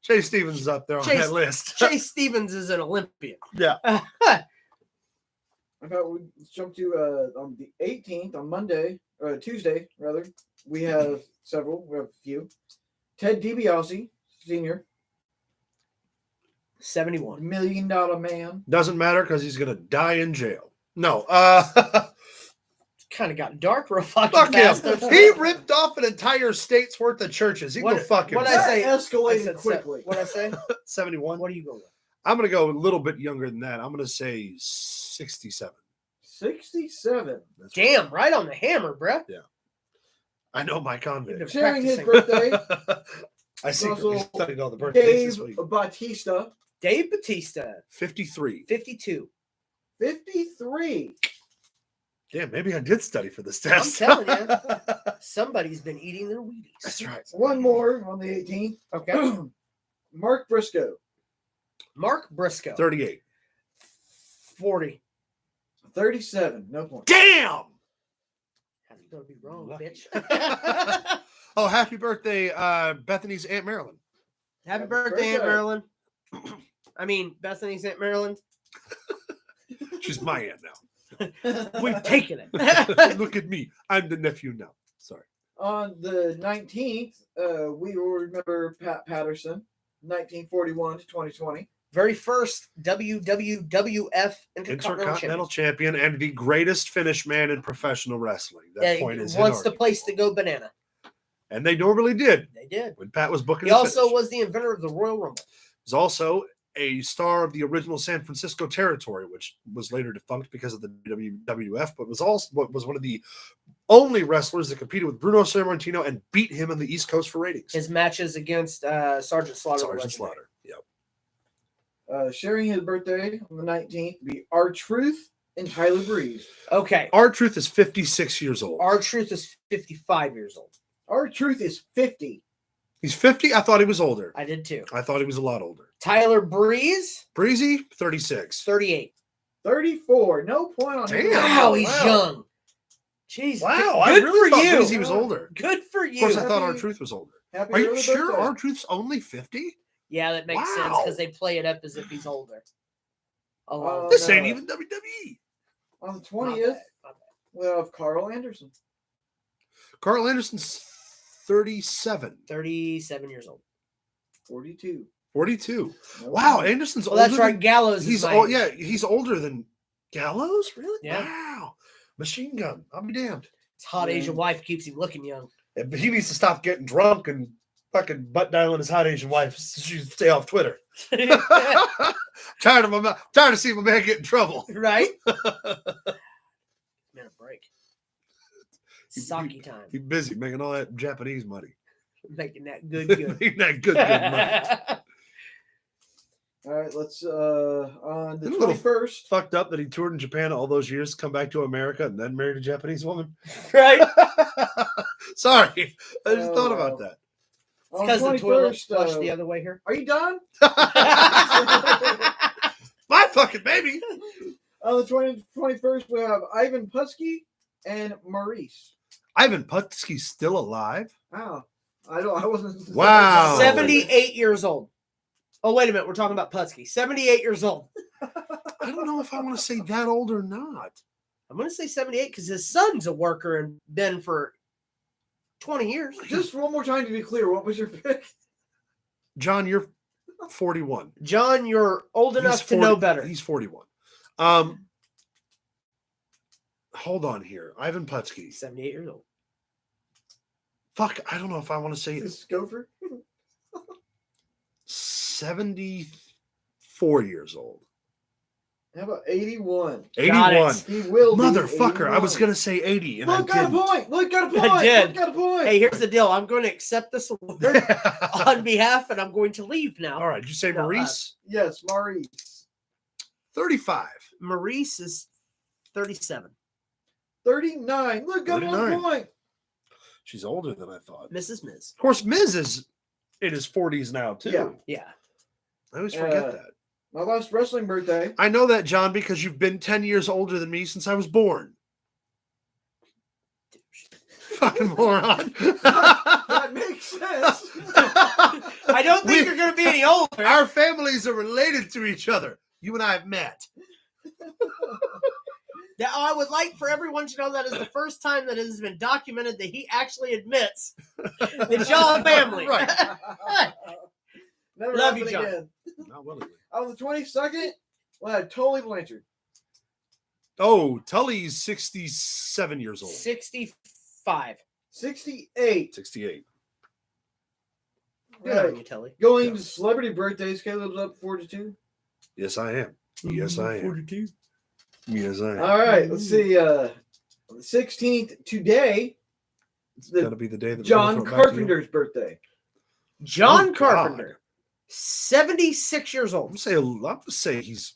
Chase Stevens is up there on that list. Chase Stevens is an Olympian. Yeah. I thought we'd jump to on the 18th, on Monday, or Tuesday, rather. We have several. We have a few. Ted DiBiase, Sr. 71. $1 million man. Doesn't matter because he's gonna die in jail. No. Kind of got dark real fucking Fuck fast. him. He ripped off an entire state's worth of churches. He can go fuck him. What I say? Escalated quickly. What I say? 71. What do you go with? I'm gonna go a little bit younger than that. I'm gonna say 67. 67. That's Damn, right on the hammer, bruh. Yeah. I know my convict. Sharing his birthday. I secretly studied all the Dave birthdays this week. Bautista. Dave Bautista. 53. 52. 53. Damn, maybe I did study for this I'm test. telling you, somebody's been eating their Wheaties. That's right. One more on the 18th. Okay. Mark Briscoe. Mark Briscoe. 38. 40. 37. No point. Damn! How's it gonna be wrong, Lucky. bitch? Oh, happy birthday, Bethany's Aunt Marilyn. Happy birthday, Aunt Marilyn. I mean, Bethany's Aunt Marilyn. She's my aunt now. We've taken it. Look at me. I'm the nephew now. Sorry. On the 19th, we will remember Pat Patterson, 1941 to 2020. Very first WWF Intercontinental champion and the greatest finish man in professional wrestling. That point is wants the place to go banana. And they normally did. They did. When Pat was booking He also was the inventor of the Royal Rumble. He was also a star of the original San Francisco territory, which was later defunct because of the WWF, but was one of the only wrestlers that competed with Bruno Sammartino and beat him on the East Coast for ratings. His matches against Sergeant Slaughter. Sergeant Slaughter. Yep. Sharing his birthday on the 19th will be R-Truth and Tyler Breeze. Okay. R-Truth is 56 years old. R-Truth is 55 years old. R-Truth is 50. He's 50. I thought he was older. I did too. I thought he was a lot older. Tyler Breeze, Breezy, 36. 38. 34. No point on him. Wow, he's young. Jeez. Wow, good I really for thought you. Breezy was older. Good for Of course, you. I thought R-Truth was older. Happy Are you early sure birthday. R-Truth's only 50? Yeah, that makes sense Wow. because they play it up as if he's older. A lot. This no. ain't even WWE. On the My 20th, bad, my bad. we have Carl Anderson. Carl Anderson's 37. 37 years old. 42. 42. No Wow, point. Anderson's Well, older. that's right. Than, Gallows is he's my old. age. Yeah, he's older than Gallows. Really? Yeah. Wow. Machine Gun. I'll be damned. His hot Yeah. Asian wife keeps him looking young. Yeah, but he needs to stop getting drunk and fucking butt dialing his hot Asian wife. She should stay off Twitter. tired of seeing my man get in trouble. Right? Man, a break. Sake time. He's busy making all that Japanese money. Making that good. Making that good money. All right, let's on the Isn't it a little 21st. Fucked up that he toured in Japan all those years, come back to America, and then married a Japanese woman. Right? Sorry, I just thought about that. On Because the toilet's 21st, flushed the other way here. Are you done? My fucking baby. On the 21st, we have Ivan Putski and Maurice. Ivan Putski's still alive. Wow. I wasn't. Wow. 78 years old. Oh, wait a minute. We're talking about Putski. 78 years old. I don't know if I want to say that old or not. I'm going to say 78 because his son's a worker and been for 20 years. Just one more time to be clear, what was your pick? John, you're 41. John, you're old enough He's to know better. He's 41. Hold on here. Ivan Putski. 78 years old. Fuck, I don't know if I want to say Is Gopher? 74 years old. How about 81? 81. He will be Motherfucker, I was 81. going to say 80. And Look, I got a didn't. point. Look, got a I point. did. Look, got a point. Hey, here's the deal. I'm going to accept this award on behalf, and I'm going to leave now. All right, did you say No, Maurice? Yes, Maurice. 35. Maurice is 37. 39. Look, got 1 39. point. She's older than I thought. Mrs. Miz. Of course, Miz is in his 40s now, too. Yeah. Yeah. I always forget that. My last wrestling birthday. I know that, John, because you've been 10 years older than me since I was born. Fucking moron. That makes sense. I don't think you're going to be any older. Our families are related to each other. You and I have met. Now, I would like for everyone to know that is the first time that it has been documented that he actually admits that y'all are family. Right. Never Love you, happen John. again. Not willingly. On the 22nd, we'll have Tully Blanchard. Oh, Tully's 67 years old. 65. 68. 68. Good on you, Telly. Going Yeah. to celebrity birthdays, Caleb's up 42. Yes, I am. Yes, I am. 42. Yes, I am. All right, let's see. On the 16th, today, It's got to be the day that we're John gonna throw it back to you. Carpenter's birthday. John Oh, Carpenter, 76 years I'm old. gonna say he's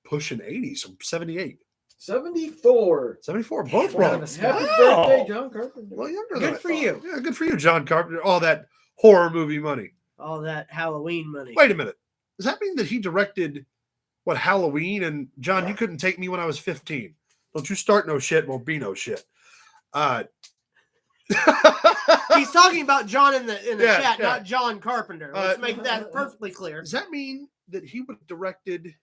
pushing 80, so 78. 74. 74, both Wow. wrong. Happy Happy Wow. birthday, John Carpenter. Well, younger Good than I for thought. you. Yeah, good for you, John Carpenter. All that horror movie money. All that Halloween money. Wait a minute. Does that mean that he directed what Halloween? And John, you couldn't take me when I was 15. Don't you start no shit, won't be no shit. He's talking about John in the Yeah, chat, yeah. not John Carpenter. Let's make that perfectly clear. Does that mean that he would have directed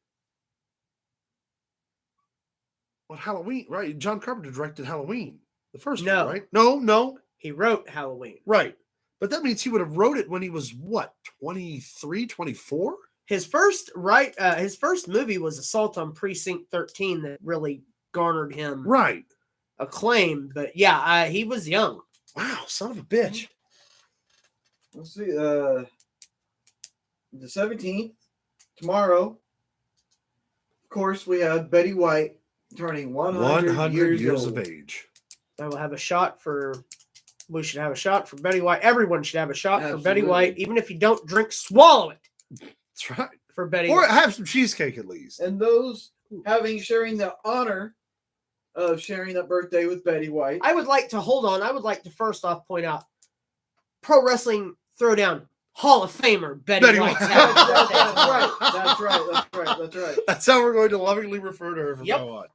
what Halloween? Right, John Carpenter directed Halloween, the first No. one, right? No, He wrote Halloween. right. But that means he would have wrote it when he was what, 23, 24? His first movie was Assault on Precinct 13 that really garnered him Right. acclaim. But yeah, he was young. Wow, son of a bitch. Let's see. The 17th, tomorrow, of course, we have Betty White turning 100 years of old. age. I will have a shot for. We should have a shot for Betty White. Everyone should have a shot for Betty Absolutely. White, even if you don't drink. Swallow it That's right. for Betty. Or White. have some cheesecake at least. And those sharing the honor of sharing that birthday with Betty White. I would like to first off point out Pro Wrestling Throwdown Hall of Famer Betty, Betty White's White. having a That's birthday. right. That's right. That's how we're going to lovingly refer to her from Yep. now on.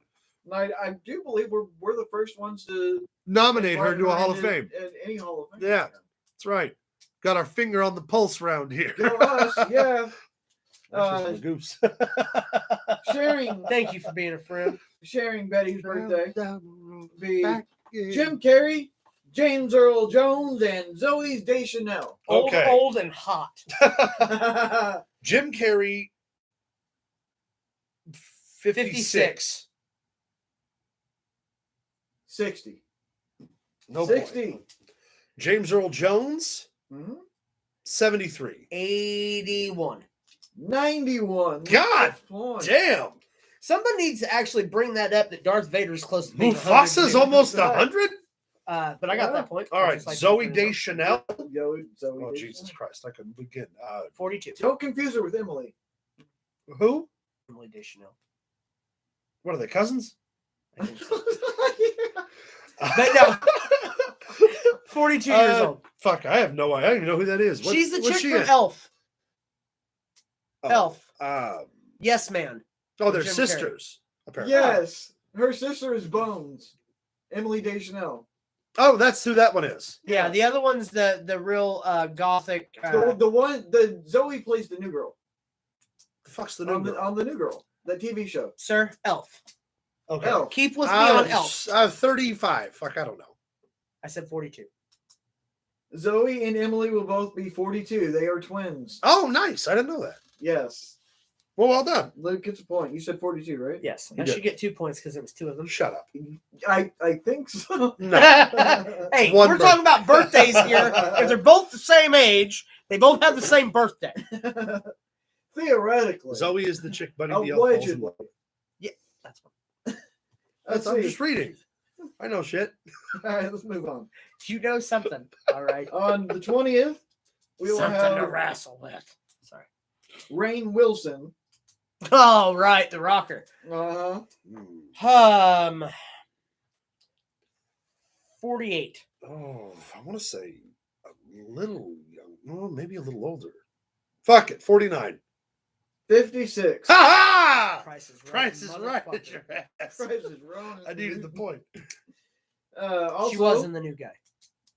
And I do believe we're the first ones to Nominate her invite to a Hall of in Fame. at any Hall of Fame. Yeah. That's right. Got our finger on the pulse round here. Go us, yeah. That's just a goose. Sharing Thank you for being a friend. Betty's birthday be Back in. Jim Carrey, James Earl Jones, and Zoe De Chanel. Okay. Old and hot. Jim Carrey, 56. 60. No boy. 60. James Earl Jones, Mhm. 73. 81. 91. God Point. damn. Someone needs to actually bring that up that Darth Vader is close to being 100. Mufasa's almost 100? But I got that point. All right. Just like Zoe that. De Chanel. Zoe Oh, De Jesus Chanel. Christ. I couldn't begin. 42. Don't confuse her with Emily. Who? Emily Deschanel. What are they, cousins? I think so. But no, 42 years old. Fuck, I have no idea. I don't even know who that is. What- She's the what's chick she from in? Elf. Oh, Elf. Yes, man. Oh, they're Jim Carrey. sisters, apparently. Yes. Her sister is Bones. Emily De Chanel. Oh, that's who that one is. Yeah, the other one's the real gothic. The Zoe plays the new girl. The fuck's the new girl? On the new girl. That TV show. Sir, Elf. Okay. Elf. Keep with me on Elf. 35. Fuck, I don't know. I said 42. Zoe and Emily will both be 42. They are twins. Oh, nice. I didn't know that. Yes. Well done. Luke gets a point. You said 42, right? Yes, You I did. should get 2 points because it was 2 of them. Shut up. I think so. No. Hey, One we're talking about birthdays here. If they're both the same age, they both have the same birthday. Theoretically. Zoe is the chick Buddy the Elf falls in Allegedly. love with. That's one. I'm just reading. I know shit. All right, let's move on. You know something. All right. On the 20th, we will Something to have wrestle with. Sorry. Rainn Wilson Oh, right, the rocker. 48. Oh, I want to say a little young. Well, maybe a little older. Fuck it, 49. 56. Ha ha! Price is right. Price is right. motherfucker. Your ass. Price is wrong. I needed the point. Also, She wasn't the new guy.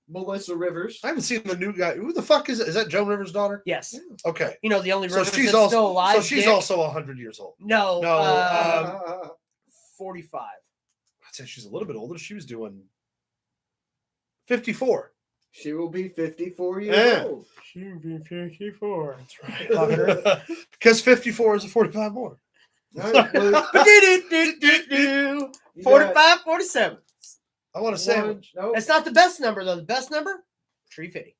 Melissa Rivers. I haven't seen the new guy. Who the fuck is it? Is that Joan Rivers' daughter? Yes. Okay. You know, the only So Rivers she's that's also still alive. so she's Dick. also 100 years old. No. No, 45. I'd say she's a little bit older. She was doing 54. She will be 54 years old. She will be 54. That's right. Because 54 is a 45 more. All right, Luke. 45, 47. I want to say Nope. That's not the best number, though. The best number? 350.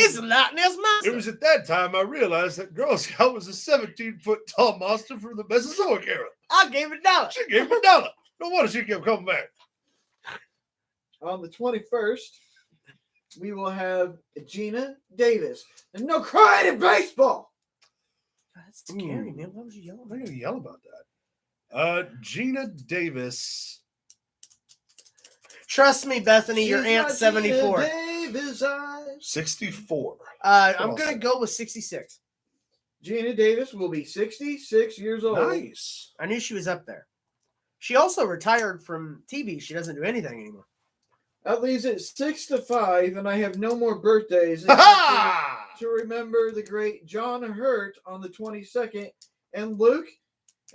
It's a Loch Ness monster. it was at that time I realized that Girl Scout was a 17-foot tall monster from the Mesozoic era. I gave it $1. She gave him $1. No wonder she kept coming back. On the 21st, we will have Gina Davis. There's no crying in baseball. That's scary, man. Why would you yell I'm not about going to yell about that. Gina Davis. Trust me, Bethany, your She's aunt's got 74. Gina Davis eyes. 64. I'm going to go with 66. Gina Davis will be 66 years old. Nice. I knew she was up there. She also retired from TV. She doesn't do anything anymore. That leaves it 6-5, and I have no more birthdays Ha to remember the great John Hurt on the 22nd. And Luke,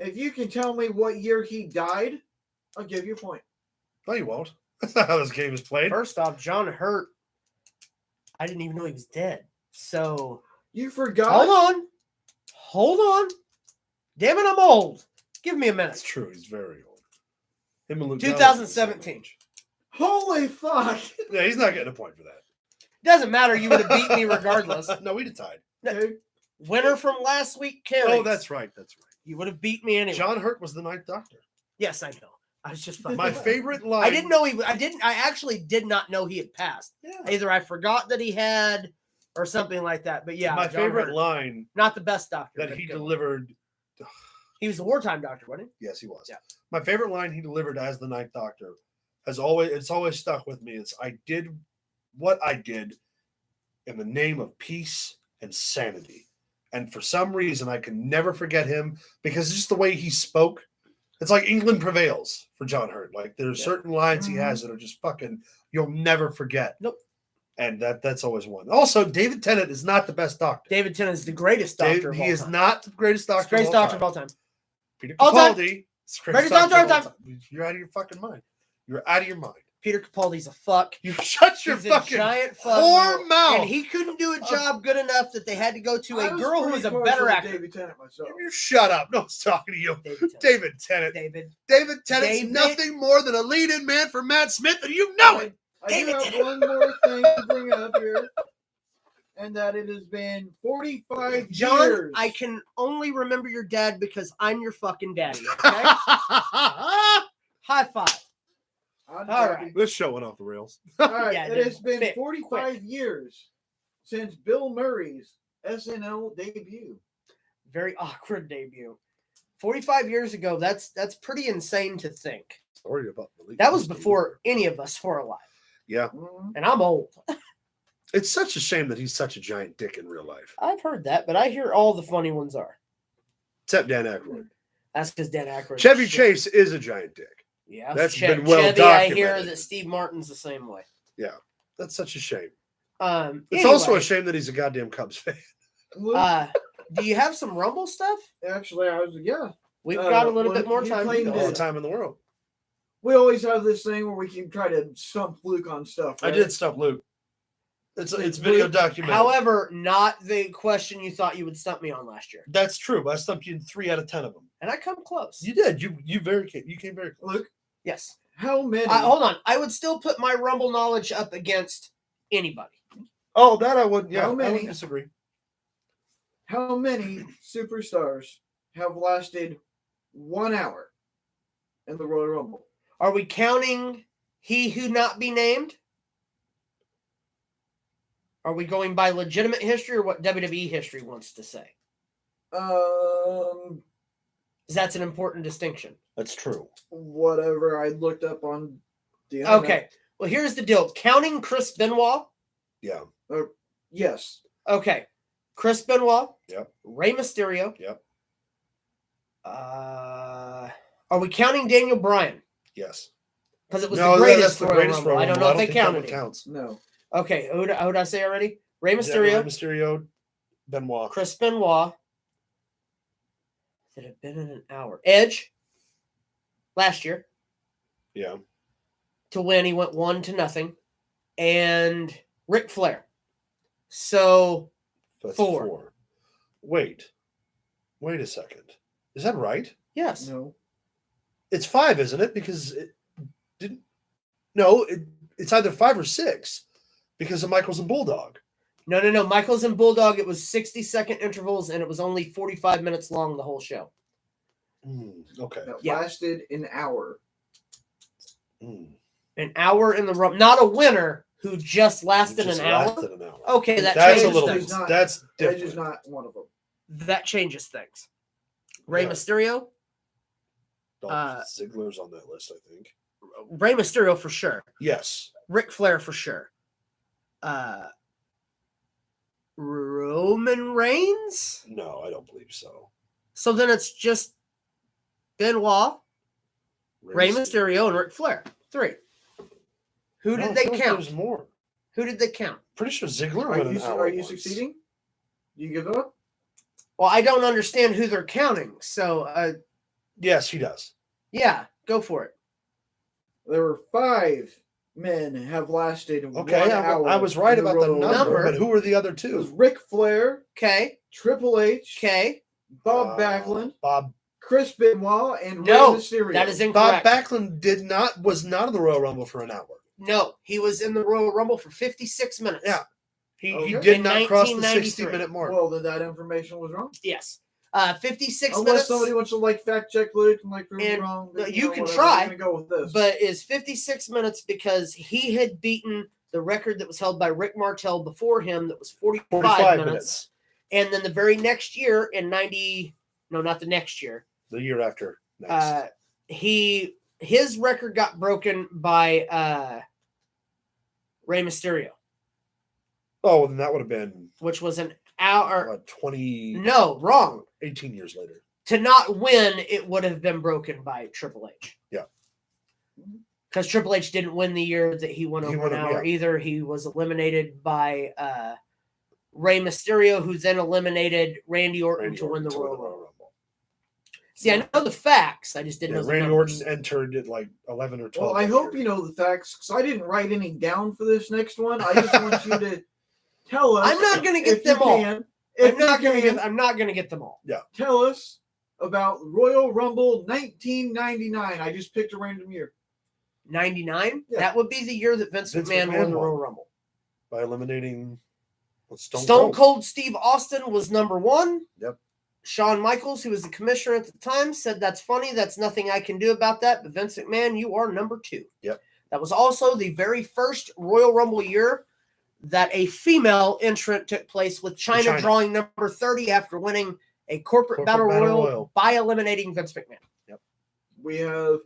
if you can tell me what year he died, I'll give you a point. No, you won't. That's not how this game is played. First off, John Hurt, I didn't even know he was dead. So, You forgot. Hold on. Damn it, I'm old. Give me a minute. That's true. He's very old. Him and Luke 2017. Holy fuck. Yeah, he's not getting a point for that. Doesn't matter. You would have beat me regardless. No, we'd have tied. Okay. Winner from last week, Carrie. Oh, that's right. That's right. You would have beat me anyway. John Hurt was the Ninth Doctor. Yes, I know. I was just fucking. My favorite line. I didn't know he. I actually did not know he had passed. Yeah. Either I forgot that he had, or something like that. But yeah, My John favorite Hurt. line Not the best doctor that but he good. delivered. He was the wartime doctor, wasn't Yes, he was. Yeah. My favorite line he delivered as the Ninth Doctor has always. It's always stuck with me. It's I did what I did in the name of peace and sanity, and for some reason I can never forget him because just the way he spoke. It's like England prevails for John Hurt. Like there's certain lines he has that are just fucking you'll never forget. Nope. And that's always one. Also, David Tennant is not the best doctor. David Tennant is the greatest doctor of all He is time. not the greatest doctor. Greatest doctor of all time. Peter All time. Capaldi. is the Greatest doctor of all time. You're out of your fucking mind. You're out of your mind. Peter Capaldi's a fuck. You shut your He's fucking a giant fuck. whore mouth. And he couldn't do a job good enough that they had to go to I a was girl who pretty was a partial better to actor. David Tennant myself. You shut up. No one's talking to you. David Tennant. David Tennant. David. Tennant's David- nothing more than a lead-in man for Matt Smith, and you know it. I do David have Tennant. one more thing to bring up here, and that it has been 45 John, years. I can only remember your dad because I'm your fucking daddy. Okay? High five. I'm All happy. right. This show went off the rails. All right. Yeah, it has been fit 45 years since Bill Murray's SNL debut. Very awkward debut. 45 years ago, that's pretty insane to think. Sorry about That was before any of us were alive. Yeah. Mhm. And I'm old. It's such a shame that he's such a giant dick in real life. I've heard that, but I hear all the funny ones are. Except Dan Aykroyd. That's because Dan Aykroyd. Chevy is shit. Chase is a giant dick. Yeah, That's been well Chevy, I hear documented. that Steve Martin's the same way. That's such a shame. Anyway, It's also a shame that he's a goddamn Cubs fan. Luke, do you have some Rumble stuff? actually, We've got a little well, bit more you time. claimed to All fill. the time in the world. we always have this thing where we can try to stump Luke on stuff. I right? did stump Luke. It's video documented. However, not the question you thought you would stump me on last year. That's true, but I stumped you in 3 out of 10 of them. And I come close. You did. You came very close. Luke, Yes. how many? Hold on. I would still put my Rumble knowledge up against anybody. Oh, that I wouldn't. Yeah, How I many? wouldn't disagree. How many superstars have lasted 1 hour in the Royal Rumble? Are we counting he who not be named? Are we going by legitimate history or what WWE history wants to say? That's an important distinction. That's true. Whatever I looked up on the internet. Okay. Well, here's the deal. Counting Chris Benoit. Yeah. Yes. Okay. Chris Benoit. Yep. Rey Mysterio. Yep. Are we counting Daniel Bryan? Yes. Because it was the greatest Royal Rumble. I don't know if they counted it. Counts. No. Okay. Who did I say already? Rey Mysterio. Yeah, Rey Mysterio. Benoit. Chris Benoit. That have been in an hour. Edge. Last year. Yeah. To win, he went 1-0. And Ric Flair. So That's 4. Wait a second. Is that right? Yes. No. It's 5, isn't it? Because it didn't. No, it's either 5 or 6 because of Michaels and Bulldog. No. Michaels and Bulldog, it was 60-second intervals, and it was only 45 minutes long, the whole show. Okay. That Yeah. lasted an hour. An hour in the room. Not a winner who just lasted an hour. Okay, That's changes a little. things. That's different. Edge is not one of them. That changes things. Rey Yeah. Mysterio. Ziggler's on that list, I think. Rey Mysterio for sure. Yes. Ric Flair for sure. Roman Reigns? No, I don't believe so. So then it's just Benoit, Rey Mysterio, and Ric Flair. 3. Who did they count? There's more. Who did they count? Pretty sure Ziggler went an hour. Are you once. succeeding? You give up? Well, I don't understand who they're counting. So, Yes, he does. yeah, go for it. There were 5 men have lasted Okay, 1 hour. I was right in about the Royal number, Rumble. but who were the other It was 2? Ric Flair, Okay. Triple H, Okay. Bob Backlund, Bob Chris Benoit, and No, Rey Mysterio. that is Bob incorrect. Backlund was not in the Royal Rumble for an hour. No, he was in the Royal Rumble for 56 minutes. Yeah. He Okay. did In not cross the 1993. 60-minute mark. Well, then that information was wrong. Yes. 56 Unless minutes. somebody wants to fact check Luke and prove it And, wrong. no, then, you can whatever, try, I'm gonna go with this. But is 56 minutes because he had beaten the record that was held by Rick Martel before him that was 45 minutes. And then the very next year in not the next year. The year after next. His record got broken by Rey Mysterio. Oh, then that would have been Which was an hour. 20. No, wrong. 18 years later. To not win, it would have been broken by Triple H. Yeah. Because Triple H didn't win the year that he went over an hour either. He was eliminated by Rey Mysterio, who then eliminated Randy Orton to win the Royal Rumble. See, I know the facts. I just didn't know the Randy numbers. Orton entered at like 11 or 12. Well, I hope you know the facts because I didn't write any down for this next one. I just want you to tell us. I'm not going to get if them you all. can, I'm not going to get them all. Yeah. Tell us about Royal Rumble 1999. I just picked a random year. 99? Yeah. That would be the year that Vince McMahon won the Royal Rumble. By eliminating Stone Cold Steve Austin was number 1. Yep. Shawn Michaels, who was the commissioner at the time, said, "That's funny. That's nothing I can do about that. But Vince McMahon, you are number 2. Yep. That was also the very first Royal Rumble year that a female entrant took place, with Chyna drawing number 30 after winning a corporate battle royal by eliminating Vince McMahon. Yep. We have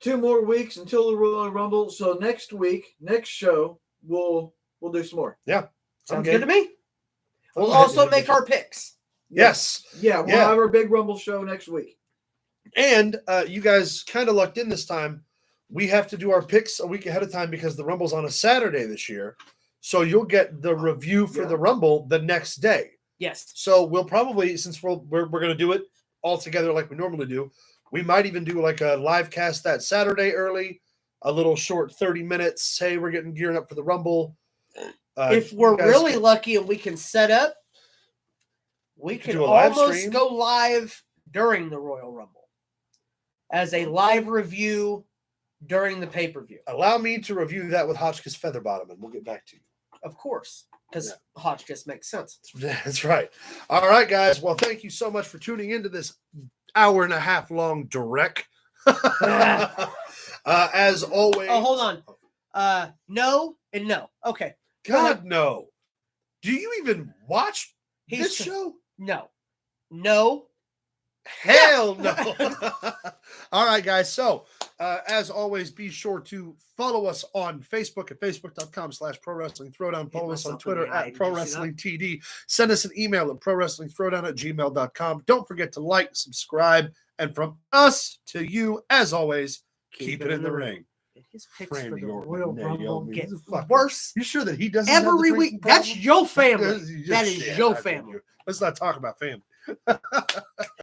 2 more weeks until the Royal Rumble. So next week, next show, we'll do some more. Yeah. Sounds good to me. We'll also make our picks. Yes. Yeah, we'll have our big Rumble show next week. And you guys kind of lucked in this time. We have to do our picks a week ahead of time because the Rumble's on a Saturday this year. So you'll get the review for the Rumble the next day. Yes. So we'll probably, since we're going to do it all together like we normally do, we might even do like a live cast that Saturday early, a little short 30 minutes. Say we're getting gearing up for the Rumble. If we're really lucky and we can set up, we can almost go live during the Royal Rumble as a live review during the pay-per-view. Allow me to review that with Hotchkiss Featherbottom, and we'll get back to you. Of course, because Hotchkiss makes sense. That's right. All right, guys. Well, thank you so much for tuning into this hour and a half long direct. As always. Oh, hold on. No and no. Okay. God, no. Do you even watch this show? No. No. Hell no. All right, guys. So, as always, be sure to follow us on Facebook at facebook.com/Pro Wrestling Throwdown. Follow us on Twitter at Pro Wrestling TD. Send us an email at prowrestling@gmail.com. Don't forget to like, subscribe, and from us to you, as always, keep it in the ring. His picks for Randy the Orton, Royal Naomi, Rumble he's get a fucker. worse You sure that he doesn't have the every drinking week. That's problem? your family. Just That is shit, your I think family. Let's not talk about family.